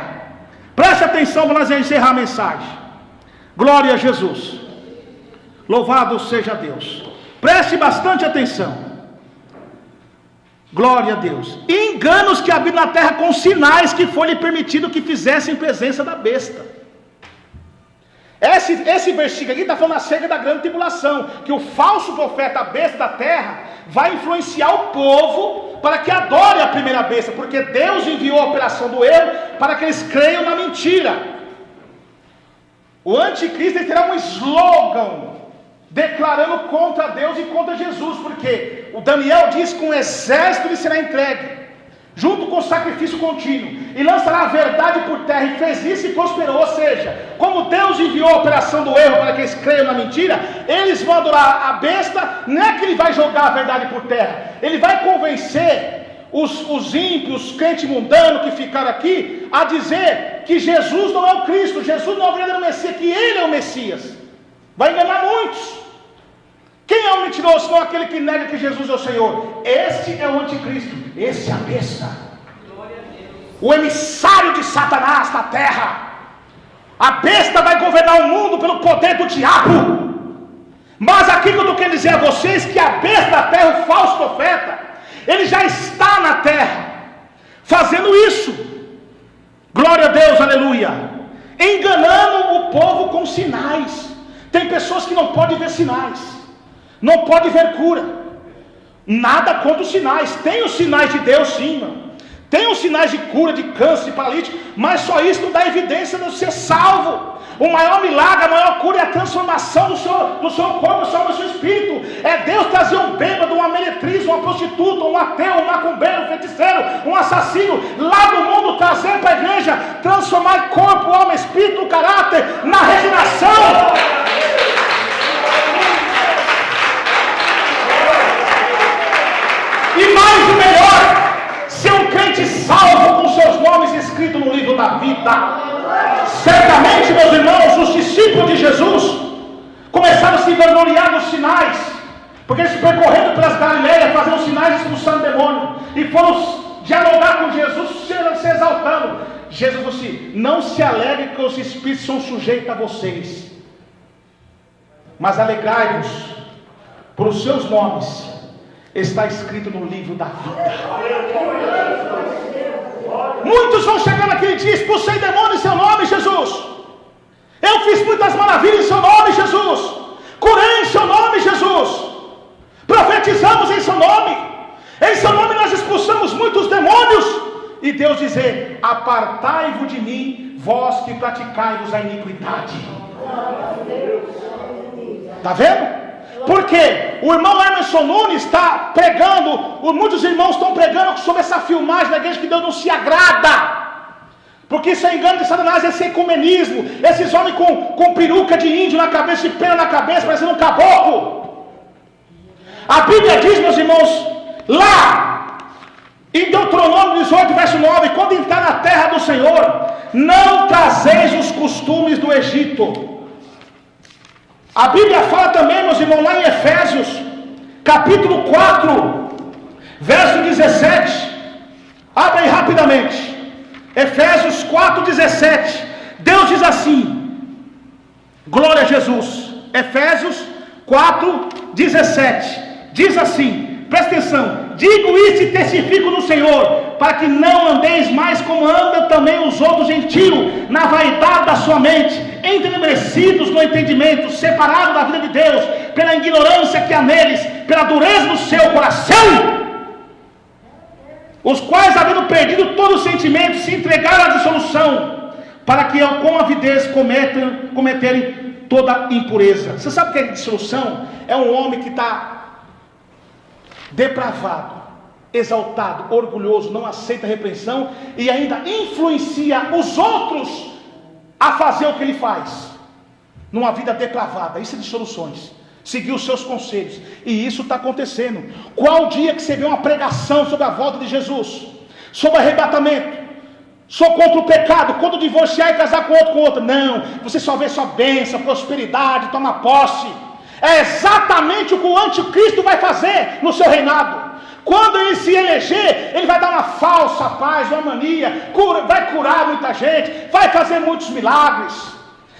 preste atenção para nós encerrar a mensagem. Glória a Jesus. Louvado seja Deus. Preste bastante atenção. Glória a Deus. Enganos que habiam na terra com sinais que foi lhe permitido que fizessem presença da besta. Esse versículo aqui está falando acerca da grande tribulação, que o falso profeta, a besta da terra, vai influenciar o povo para que adore a primeira besta, porque Deus enviou a operação do erro para que eles creiam na mentira. O anticristo terá um slogan declarando contra Deus e contra Jesus, porque o Daniel diz que um exército lhe será entregue, junto com o sacrifício contínuo, e lançará a verdade por terra, e fez isso e prosperou. Ou seja, como Deus enviou a operação do erro para que eles creiam na mentira, eles vão adorar a besta. Não é que ele vai jogar a verdade por terra, ele vai convencer os ímpios, os crentes mundanos que ficaram aqui, a dizer que Jesus não é o Cristo, Jesus não é o verdadeiro Messias, que ele é o Messias. Vai enganar muitos. Quem é o mentiroso, senão aquele que nega que Jesus é o Senhor? Este é o anticristo, esse é a besta, o emissário de Satanás na terra. A besta vai governar o mundo pelo poder do diabo. Mas aqui que eu estou querendo dizer a vocês, que a besta da terra, o falso profeta, ele já está na terra fazendo isso. Glória a Deus, aleluia. Enganando o povo com sinais. Tem pessoas que não podem ver sinais, não pode ver cura. Nada contra os sinais. Tem os sinais de Deus, sim, mano. Tem os sinais de cura, de câncer, de paralítico, mas só isso não dá evidência de ser salvo. O maior milagre, a maior cura é a transformação do seu corpo, do seu espírito. É Deus trazer um bêbado, uma meretriz, uma prostituta, um ateu, um macumbeiro, um feiticeiro, um assassino lá do mundo, trazer para a igreja, transformar corpo, alma, espírito, caráter, na regeneração. E mais o melhor, ser um crente salvo com seus nomes escritos no livro da vida. Certamente, meus irmãos, os discípulos de Jesus começaram a se vangloriar dos sinais, porque eles percorrendo pelas Galileias, fazendo sinais expulsando demônio, e foram dialogar com Jesus, se exaltando. Jesus disse: não se alegre que os espíritos são sujeitos a vocês, mas alegrai-vos por os seus nomes está escrito no livro da vida. Muitos vão chegar naquele dia: expulsei demônio em seu nome, Jesus. Eu fiz muitas maravilhas em seu nome, Jesus. Curei em seu nome, Jesus. Profetizamos em seu nome. Em seu nome nós expulsamos muitos demônios. E Deus dizer: apartai-vos de mim, vós que praticai-vos a iniquidade. Está vendo? Porque o irmão Emerson Nunes está pregando, muitos irmãos estão pregando sobre essa filmagem da igreja, que Deus não se agrada, porque isso é engano de Satanás, esse ecumenismo, esses homens com peruca de índio na cabeça, de pena na cabeça, parecendo um caboclo. A Bíblia diz, meus irmãos, lá em Deuteronômio 18, verso 9: quando entrar na terra do Senhor, não trazeis os costumes do Egito. A Bíblia fala também, meus irmãos, lá em Efésios, capítulo 4, verso 17. Abre aí rapidamente. Efésios 4, 17. Deus diz assim: glória a Jesus. Efésios 4, 17. Diz assim, presta atenção: digo isso e testifico no Senhor, para que não andeis mais como andam também os outros gentios, na vaidade da sua mente, entenebrecidos no entendimento, separados da vida de Deus, pela ignorância que há neles, pela dureza do seu coração, os quais, havendo perdido todo o sentimento, se entregaram à dissolução, para que com avidez cometerem toda impureza. Você sabe o que é dissolução? É um homem que está depravado, exaltado, orgulhoso, não aceita repreensão e ainda influencia os outros a fazer o que ele faz, numa vida depravada. Isso é dissoluções. Seguir os seus conselhos. E isso está acontecendo. Qual dia que você vê uma pregação sobre a volta de Jesus, sobre arrebatamento, sou contra o pecado, quando divorciar e casar com outro? Não, você só vê sua bênção, prosperidade, toma posse. É exatamente o que o anticristo vai fazer no seu reinado. Quando ele se eleger, ele vai dar uma falsa paz, uma mania, vai curar muita gente, vai fazer muitos milagres,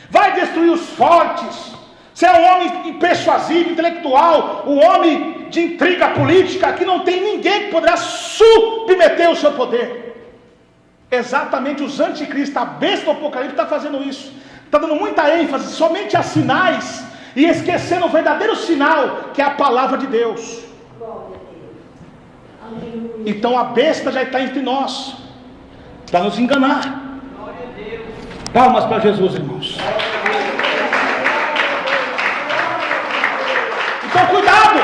vai destruir os fortes. Você é um homem persuasivo, intelectual, um homem de intriga política, que não tem ninguém que poderá submeter o seu poder. Exatamente os anticristos, a besta do Apocalipse está fazendo isso. Está dando muita ênfase somente a sinais e esquecendo o verdadeiro sinal, que é a palavra de Deus. Então a besta já está entre nós para nos enganar. Palmas para Jesus, irmãos. Então cuidado.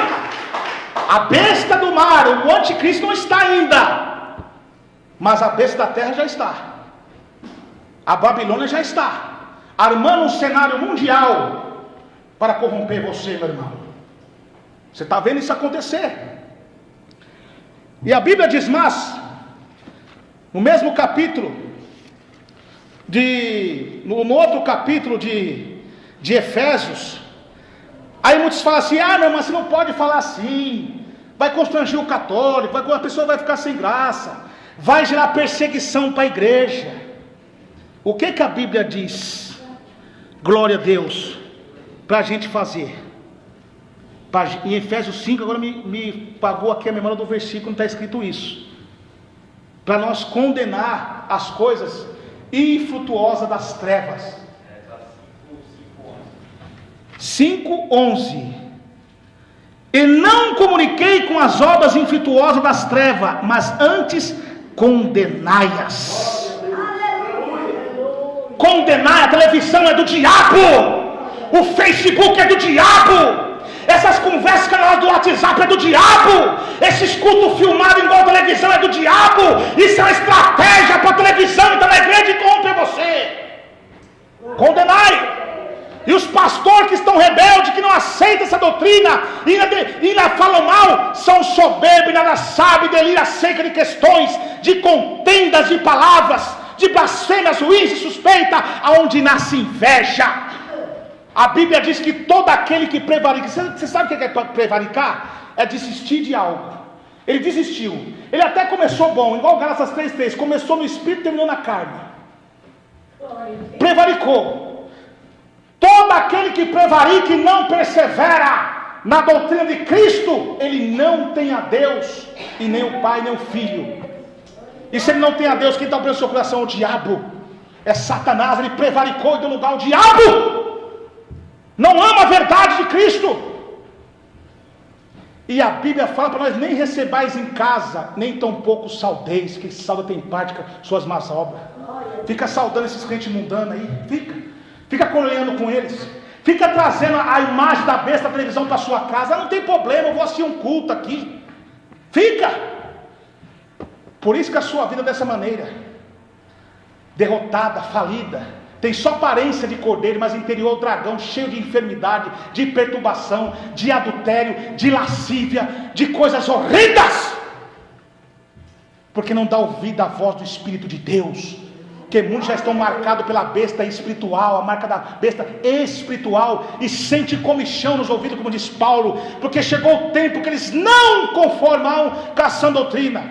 A besta do mar, o anticristo não está ainda, mas a besta da terra já está. A Babilônia já está armando um cenário mundial para corromper você, meu irmão. Você está vendo isso acontecer. E a Bíblia diz, mas no mesmo capítulo no outro capítulo de Efésios, aí muitos falam assim: ah, não, mas você não pode falar assim, vai constranger o católico, a pessoa vai ficar sem graça, vai gerar perseguição para a igreja. O que a Bíblia diz? Glória a Deus, para a gente fazer. Em Efésios 5, agora me pagou aqui a memória do versículo, não está escrito isso. Para nós condenar as coisas infrutuosas das trevas. 5:11. E não comuniquei com as obras infrutuosas das trevas, mas antes condenai-as. Condenar, a televisão é do diabo, o Facebook é do diabo, essas conversas canais do WhatsApp é do diabo, esses cultos filmados igual televisão é do diabo. Isso é uma estratégia para a televisão entrar na igreja e corromper você. Condenai. E os pastores que estão rebeldes, que não aceitam essa doutrina e ainda falam mal, são soberbos, nada sabem, deliram acerca de questões de contendas de palavras, de blasfêmias ruins e suspeita, aonde nasce inveja. A Bíblia diz que todo aquele que prevarica, você sabe o que é prevaricar? É desistir de algo. Ele desistiu, ele até começou bom, igual Gálatas 3:3, começou no espírito e terminou na carne. Prevaricou. Todo aquele que prevarica e não persevera na doutrina de Cristo, ele não tem a Deus, e nem o Pai, nem o Filho. E se ele não tem a Deus, quem está abrindo o seu coração? O diabo, é Satanás. Ele prevaricou e deu lugar ao diabo. Não ama a verdade de Cristo. E a Bíblia fala para nós: nem recebais em casa, nem tampouco saudeis, que sauda tem parte com suas más obras. Fica saudando esses crentes mundanos aí, fica coleando com eles, fica trazendo a imagem da besta da televisão para sua casa. Não tem problema, eu vou assistir um culto aqui. Fica. Por isso que a sua vida é dessa maneira, derrotada, falida, tem só aparência de cordeiro, mas interior o dragão, cheio de enfermidade, de perturbação, de adultério, de lascívia, de coisas horrendas, porque não dá ouvido à voz do Espírito de Deus. Porque muitos já estão marcados pela besta espiritual, a marca da besta espiritual, e sente comichão nos ouvidos, como diz Paulo, porque chegou o tempo que eles não conformam com a sã doutrina,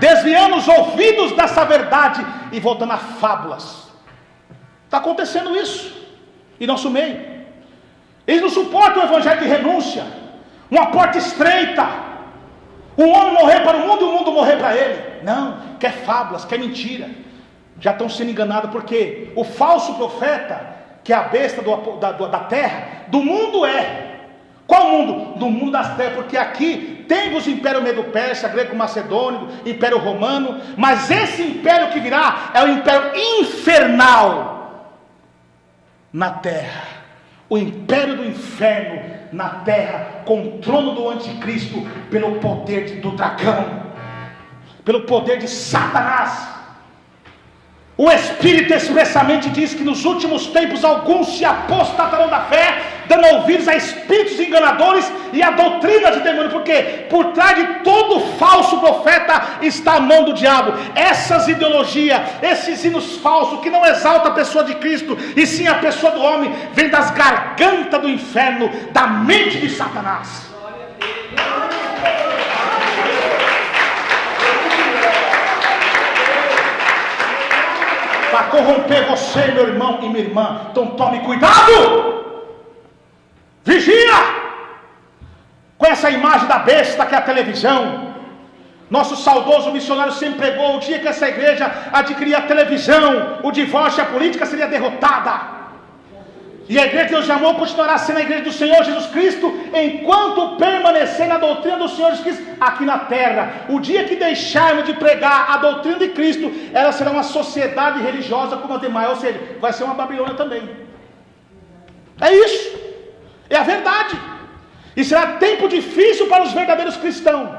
desviando os ouvidos dessa verdade e voltando a fábulas. Está acontecendo isso em nosso meio. Eles não suportam o evangelho de renúncia, uma porta estreita, um homem morrer para o mundo e o mundo morrer para ele. Não, quer fábulas, quer mentira. Já estão sendo enganados, porque o falso profeta, que é a besta da terra, do mundo Qual mundo? No mundo das trevas, porque aqui tem os impérios medo-persa, grego-macedônio, império romano, mas esse império que virá é o império infernal na terra, o império do inferno na terra, com o trono do anticristo, pelo poder do dragão, pelo poder de Satanás. O Espírito expressamente diz que nos últimos tempos alguns se apostatarão da fé, dando ouvidos a espíritos enganadores e a doutrina de demônio, porque por trás de todo falso profeta está a mão do diabo. Essas ideologias, esses hinos falsos que não exaltam a pessoa de Cristo e sim a pessoa do homem, vem das gargantas do inferno, da mente de Satanás. Para corromper você, meu irmão e minha irmã. Então tome cuidado, vigia com essa imagem da besta que é a televisão. Nosso saudoso missionário sempre pregou: o dia que essa igreja adquirir a televisão, o divórcio e a política seria derrotada. E a igreja que Deus chamou continuará sendo a igreja do Senhor Jesus Cristo, enquanto permanecer na doutrina do Senhor Jesus Cristo aqui na terra. O dia que deixarmos de pregar a doutrina de Cristo, ela será uma sociedade religiosa como a demais, ou seja, vai ser uma Babilônia também. É isso, é a verdade. E será tempo difícil para os verdadeiros cristãos,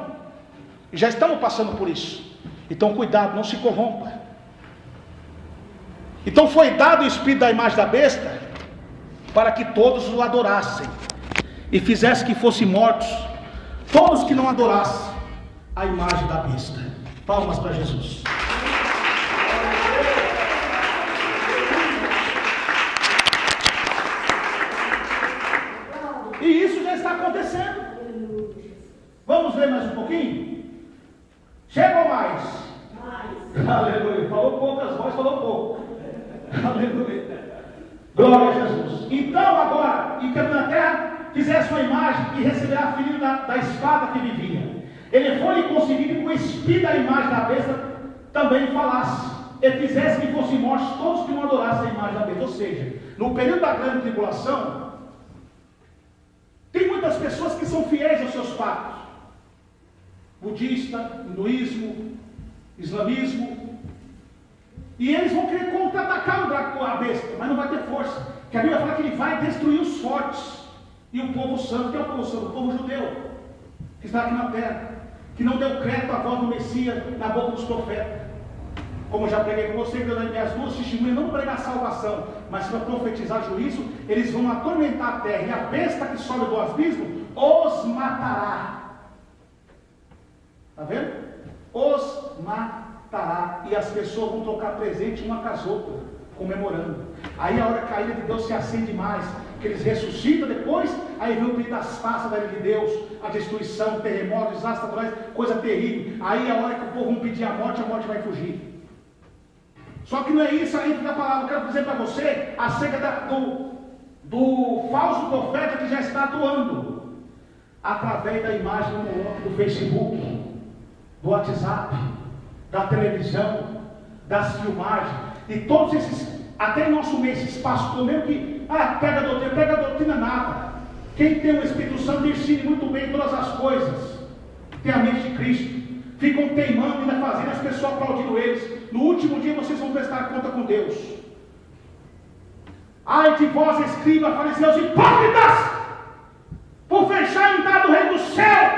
e já estamos passando por isso. Então cuidado, não se corrompa. Então foi dado o espírito da imagem da besta para que todos o adorassem, e fizesse que fossem mortos todos que não adorassem a imagem da besta. Palmas para Jesus. E isso já está acontecendo. Vamos ver mais um pouquinho? Chega ou mais? Aleluia. Falou poucas vozes, falou pouco. Aleluia. Glória a Jesus. Então agora, e que na terra fizesse uma imagem e receberá filho da espada que vivia. Ele foi concebido com o espírito da imagem da besta também falasse, e fizesse que fossem mortos todos que não adorassem a imagem da besta. Ou seja, no período da grande tribulação, tem muitas pessoas que são fiéis aos seus pactos: budista, hinduísmo, islamismo. E eles vão querer contra-atacar a besta, mas não vai ter força. Porque a Bíblia fala que ele vai destruir os fortes. E o povo santo, que é o povo santo? O povo judeu, que está aqui na terra, que não deu crédito à voz do Messias na boca dos profetas. Como eu já preguei com você, as duas testemunhas não pregar salvação, mas para profetizar juízo. Eles vão atormentar a terra, e a besta que sobe do abismo os matará. Está vendo? Os matará. E as pessoas vão trocar presente uma com as outras, comemorando. Aí a hora que a ira de Deus se acende mais, que eles ressuscitam depois, aí vem o período das taças da ira de Deus, a destruição, terremoto, desastre naturais, coisa terrível. Aí a hora que o povo vão pedir a morte vai fugir. Só que não é isso aí da palavra. Eu quero dizer para você acerca do falso profeta que já está atuando através da imagem do Facebook, do WhatsApp, da televisão, das filmagens, e todos esses, até em nosso meio, esses pastores mesmo que, pega a doutrina nada. Quem tem o Espírito Santo ensina muito bem todas as coisas, tem a mente de Cristo, ficam teimando e ainda fazendo as pessoas aplaudindo eles. No último dia vocês vão prestar conta com Deus. Ai de vós, escribas, fariseus, hipócritas, por fechar a entrada do reino do céu,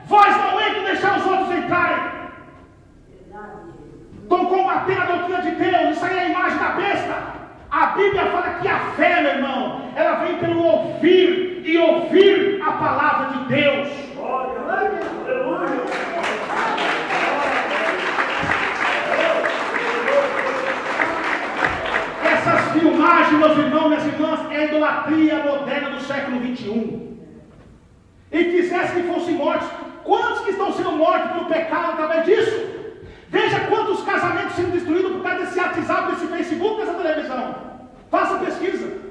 vós não entram e deixar os outros entrarem. Estão combatendo a doutrina de Deus. Isso aí é a imagem da besta. A Bíblia fala que a fé, meu irmão, ela vem pelo ouvir, e ouvir a palavra de Deus. Essas filmagens, meus irmãos, minhas irmãs, é a idolatria moderna do século 21. E quisesse que fossem mortos. Quantos que estão sendo mortos pelo pecado através disso? Veja quantos casamentos sendo destruídos por causa desse WhatsApp, desse Facebook, dessa televisão. Faça pesquisa.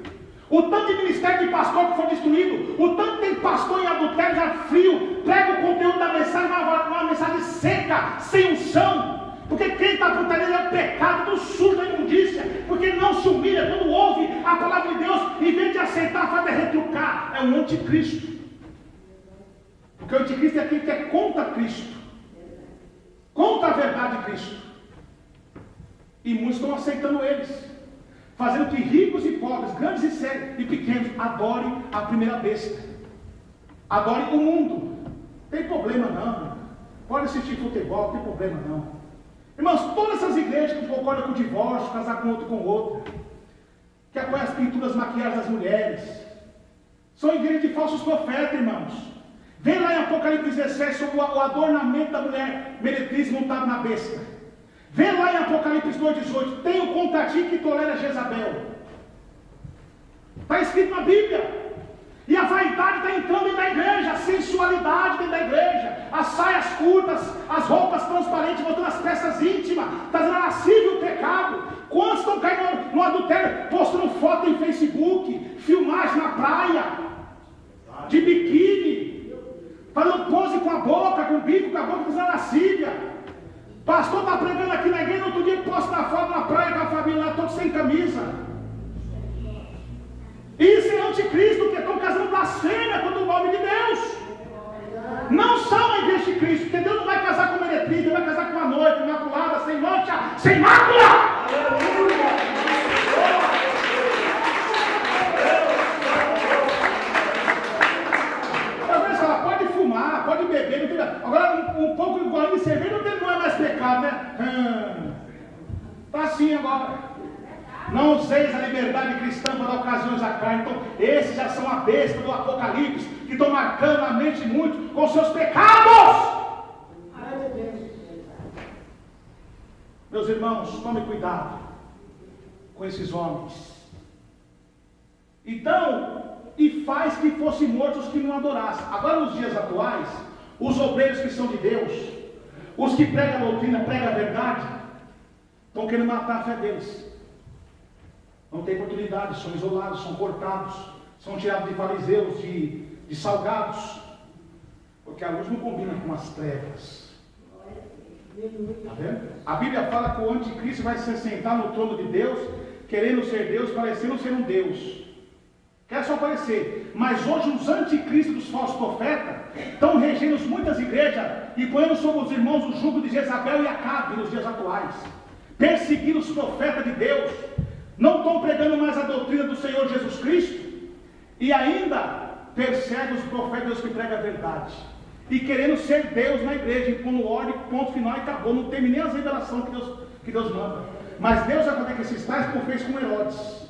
O tanto de ministério de pastor que foi destruído, o tanto tem pastor em adultério já frio, prega o conteúdo da mensagem, uma mensagem seca, sem unção. Porque quem está por trás é o pecado, do sujo, da imundícia. Porque não se humilha quando ouve a palavra de Deus, em vez de aceitar, faz retrucar. É um anticristo. Porque o anticristo é aquele que é contra Cristo, contra a verdade de Cristo. E muitos estão aceitando eles, fazendo que ricos e pobres, grandes e pequenos, adorem a primeira besta, adorem o mundo. Não tem problema não, pode assistir futebol, não tem problema não. Irmãos, todas essas igrejas que concordam com o divórcio, casar com outro com outra, que apoiam as pinturas maquiadas das mulheres, são igrejas de falsos profetas, irmãos. Vem lá em Apocalipse 17 sobre o adornamento da mulher meretriz montada na besta. Vê lá em Apocalipse 2,18, tenho contra ti que tolera Jezabel. Está escrito na Bíblia. E a vaidade está entrando dentro da igreja, a sensualidade dentro da igreja, as saias curtas, as roupas transparentes, mostrando as peças íntimas, está dando lascívio o pecado. Quantos estão caindo no adultério, postando foto em Facebook, filmagem na praia, de biquíni, fazendo pose com a boca, com o bico, com a boca, fazendo lascívia. Pastor está pregando aqui na igreja, no outro dia posta na foto na praia com a família lá, todos sem camisa. Isso é anticristo, que estão casando blasfêmia contra o nome de Deus. Não são a igreja de Cristo, porque Deus não vai casar com meretriz, Deus vai casar com uma noiva imaculada, sem mancha, sem mácula. Às vezes ela pode fumar, pode beber, não tem nada. Agora um pouco de golinho de cerveja não é mais pecado, né? Está assim agora. Não useis a liberdade cristã para dar ocasiões à carne. Então, esses já são a besta do Apocalipse, que estão marcando a mente muito com seus pecados. Meus irmãos, tome cuidado com esses homens. Então, e faz que fossem mortos os que não adorassem. Agora, nos dias atuais, os obreiros que são de Deus, os que pregam a doutrina, pregam a verdade, estão querendo matar a fé deles. Não tem oportunidade, são isolados, são cortados, são tirados de fariseus, de salgados, porque a luz não combina com as trevas. Tá vendo? A Bíblia fala que o anticristo vai se sentar no trono de Deus, querendo ser Deus, parecendo ser um Deus. Quer só parecer. Mas hoje os anticristos dos falsos profetas estão regendo muitas igrejas e ponhando sobre os irmãos o jugo de Jezabel e Acabe nos dias atuais, perseguindo os profetas de Deus. Não estão pregando mais a doutrina do Senhor Jesus Cristo e ainda perseguem os profetas de Deus que pregam a verdade e querendo ser Deus na igreja, impondo ordem, ponto final e acabou. Não teme nem as revelações que Deus manda. Mas Deus vai fazer que esses tais, como fez com Herodes.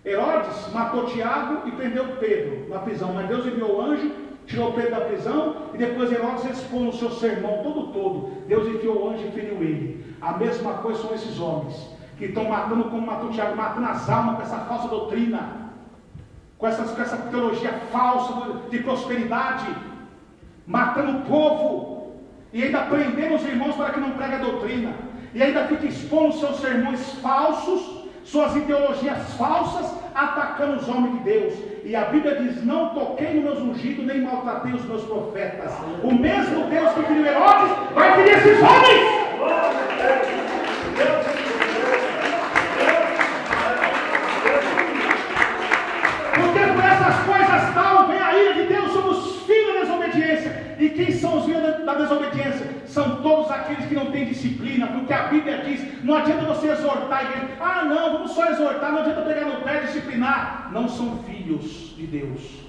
Herodes matou Tiago e prendeu Pedro na prisão, mas Deus enviou o anjo, tirou Pedro da prisão e depois Herodes expôs o seu sermão todo. Deus enviou o anjo e feriu ele. A mesma coisa são esses homens que estão matando como matou Tiago, matando as almas com essa falsa doutrina, com essa teologia falsa de prosperidade, matando o povo, e ainda prendendo os irmãos para que não pregue a doutrina, e ainda fica expondo seus sermões falsos, suas ideologias falsas, atacando os homens de Deus. E a Bíblia diz: não toquei nos meus ungidos, nem maltratei os meus profetas. O mesmo Deus que feriu Herodes vai ferir esses homens. E quem são os filhos da desobediência? São todos aqueles que não têm disciplina, porque a Bíblia diz: não adianta você exortar a igreja. Ah não, vamos só exortar, não adianta pegar no pé e disciplinar. Não são filhos de Deus.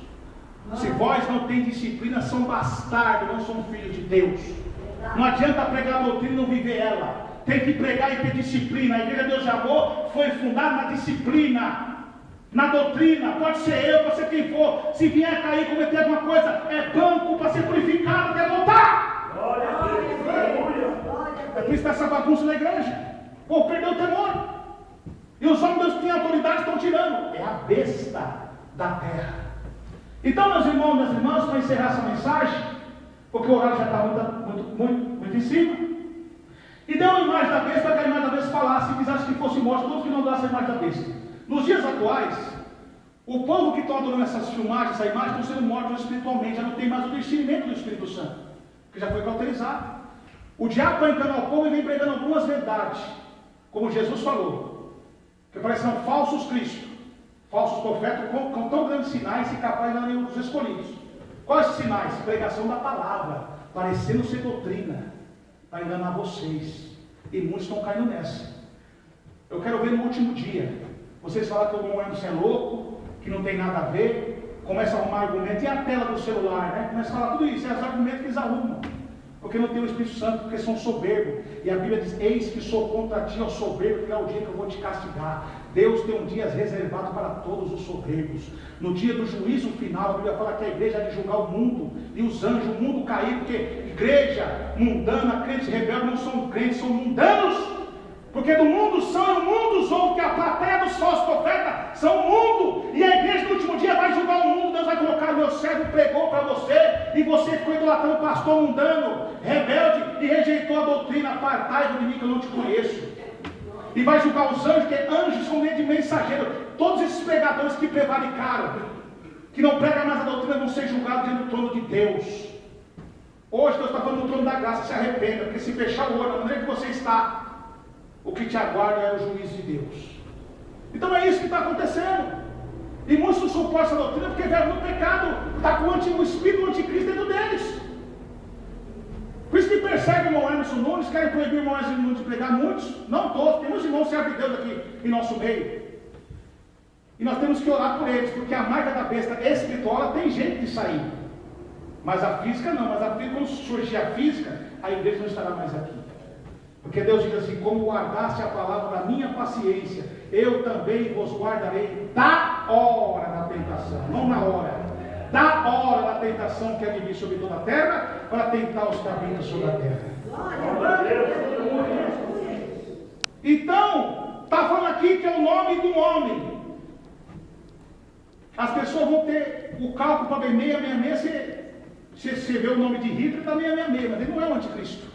Se vós não tem disciplina, são bastardos, não são filhos de Deus. Não adianta pregar a doutrina e não viver ela. Tem que pregar e ter disciplina. A igreja de Deus de Amor foi fundada na disciplina, na doutrina. Pode ser eu, pode ser quem for. Se vier a cair, cometer alguma coisa, é banco para ser purificado, até voltar. Glória a Deus. É por isso que essa bagunça na igreja. O povo perdeu o temor. E os homens de Deus que têm autoridade estão tirando. É a besta da terra. Então, meus irmãos e minhas irmãs, para encerrar essa mensagem, porque o horário já está muito em cima, e deu uma imagem da besta para que a imagem da besta falasse e fizesse que fosse morto todos que não dassem a imagem da besta. Nos dias atuais, o povo que está adorando essas filmagens, essa imagem, estão sendo mortos espiritualmente, já não tem mais o discernimento do Espírito Santo, que já foi cauterizado. O diabo vai entrando ao povo e vem pregando algumas verdades, como Jesus falou, que parecem falsos cristos, falsos profetas, com tão grandes sinais e capazes de dar nenhum dos escolhidos. Quais os sinais? Pregação da palavra, parecendo ser doutrina, para enganar vocês. E muitos estão caindo nessa. Eu quero ver no último dia. Vocês falam que o irmão Emerson é louco, que não tem nada a ver, começa a arrumar argumento, e a tela do celular, né? Começa a falar tudo isso, é os argumentos que eles arrumam. Porque não tem o Espírito Santo, porque são soberbos. E a Bíblia diz: eis que sou contra ti, ó soberbo, que é o dia que eu vou te castigar. Deus tem um dia reservado para todos os soberbos. No dia do juízo final, a Bíblia fala que a igreja há de julgar o mundo, e os anjos, o mundo cair, porque igreja mundana, crentes rebeldes não são crentes, são mundanos. Porque do mundo são, e o mundo ouve, que a plateia dos falsos profetas são o mundo. E a igreja no último dia vai julgar o mundo. Deus vai colocar: o meu servo pregou para você, e você ficou idolatrando o pastor mundano, rebelde, e rejeitou a doutrina. Apartai de mim, que eu não te conheço. E vai julgar os anjos, que anjos são meio de mensageiro. Todos esses pregadores que prevaricaram, que não pregam mais a doutrina, vão ser julgados diante do trono de Deus. Hoje Deus está falando do trono da graça. Se arrependa, porque se fechar o olho da maneira que você está, o que te aguarda é o juízo de Deus. Então é isso que está acontecendo. E muitos não suportam essa doutrina porque vieram no pecado, está com o espírito do anticristo dentro deles. Por isso que perseguem o irmão Emerson Nunes, querem proibir o irmão Emerson Nunes de pregar. Muitos, não todos, tem muitos irmãos servos de Deus aqui em nosso meio. E nós temos que orar por eles, porque a marca da besta espiritual tem jeito de sair. Mas a física não, mas a física, quando surgir a física, a igreja não estará mais aqui. Porque Deus diz assim: como guardaste a palavra da minha paciência, eu também vos guardarei da hora da tentação, não na hora, da hora da tentação que há de vir sobre toda a terra, para tentar os que habitam sobre a terra. Então, está falando aqui que é o nome do homem. As pessoas vão ter o cálculo para ver 666, se você vê o nome de Hitler, está 666, mas ele não é o anticristo.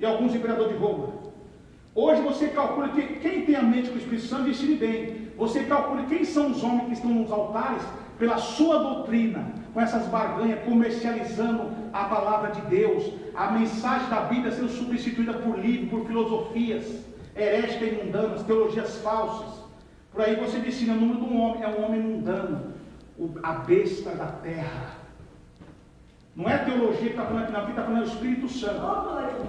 E alguns imperadores de Roma. Hoje você calcula que quem tem a mente com o Espírito Santo decide bem. Você calcula quem são os homens que estão nos altares pela sua doutrina, com essas barganhas, comercializando a palavra de Deus, a mensagem da Bíblia sendo substituída por livros, por filosofias heréticas e mundanas, teologias falsas. Por aí você decide o número de um homem, é um homem mundano, a besta da terra. Não é a teologia que está falando aqui, não, aqui está falando o Espírito Santo.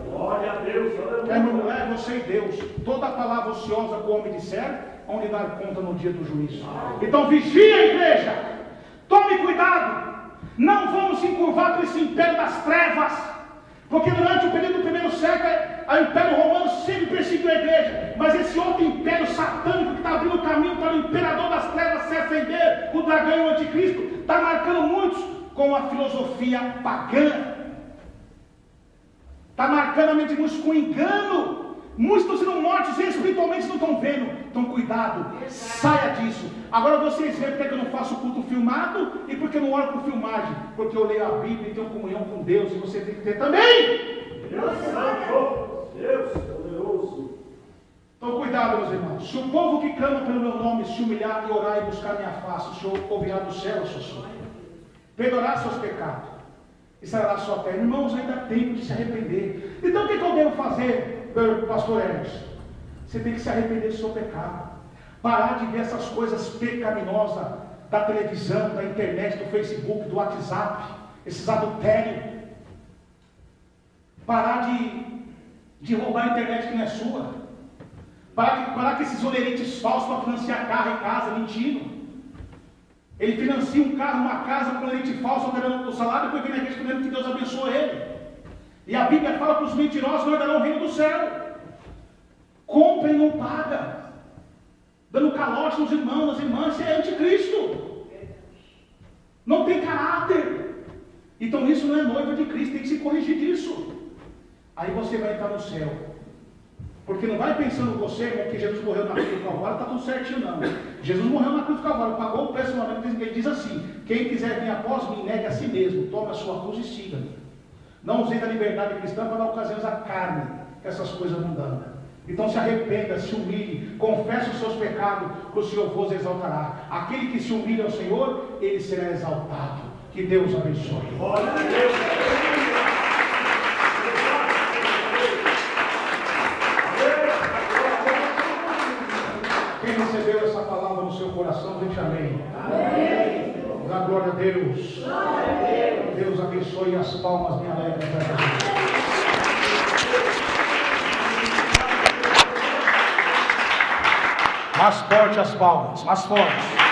Glória a Deus. É uma mulher, você e Deus. Toda palavra ociosa que o homem disser, onde dar conta no dia do juízo. Então vigia a igreja. Tome cuidado. Não vamos se encurvar para esse império das trevas. Porque durante o período do primeiro século, o Império Romano sempre perseguiu a igreja. Mas esse outro império satânico que está abrindo o caminho para o imperador das trevas se acender, o dragão e o anticristo, está marcando muitos com a filosofia pagã. Está marcando a mente de muitos com engano. Muitos estão sendo mortos e espiritualmente não estão vendo. Então cuidado, saia disso. Agora vocês veem porque eu não faço culto filmado e porque eu não oro com filmagem. Porque eu leio a Bíblia e tenho comunhão com Deus, e você tem que ter também. Deus Santo, Deus poderoso. Então cuidado, meus irmãos. Se o povo que clama pelo meu nome se humilhar e orar e buscar minha face, o Senhor ouvirá do céu a sua oração, perdoará seus pecados e sarará sua terra. Irmãos, ainda há tempo de se arrepender. Então o que eu devo fazer, pastor Emerson? Você tem que se arrepender do seu pecado, parar de ver essas coisas pecaminosas da televisão, da internet, do Facebook, do WhatsApp, esses adultérios, parar de roubar a internet que não é sua, parar com esses olerites falsos para financiar carro e casa, mentindo. Ele financia um carro, uma casa com leite falso, alterando o salário, depois vem na igreja dizendo que Deus abençoa ele. E a Bíblia fala que os mentirosos não herdarão o reino do céu. Compra e não paga, dando calote nos irmãos, nas irmãs. Isso é anticristo. Não tem caráter. Então isso não é noiva de Cristo, tem que se corrigir disso. Aí você vai entrar no céu. Porque não vai pensando você, irmão, que Jesus morreu na cruz do Calvário, está tudo certinho, não. Jesus morreu na cruz do Calvário, pagou o preço do momento. Ele diz assim: quem quiser vir após mim, negue a si mesmo, tome a sua cruz e siga-me. Não usei da liberdade cristã para dar ocasiões à carne, essas coisas mundanas. Então se arrependa, se humilhe, confesse os seus pecados, que o Senhor vos exaltará. Aquele que se humilha ao Senhor, ele será exaltado. Que Deus abençoe. Glória a Deus. Quem recebeu essa palavra no seu coração, diga amém. Amém. Dá glória a Deus. Deus. Deus abençoe as palmas bem alegres para Jesus. Mais forte as palmas, mais forte.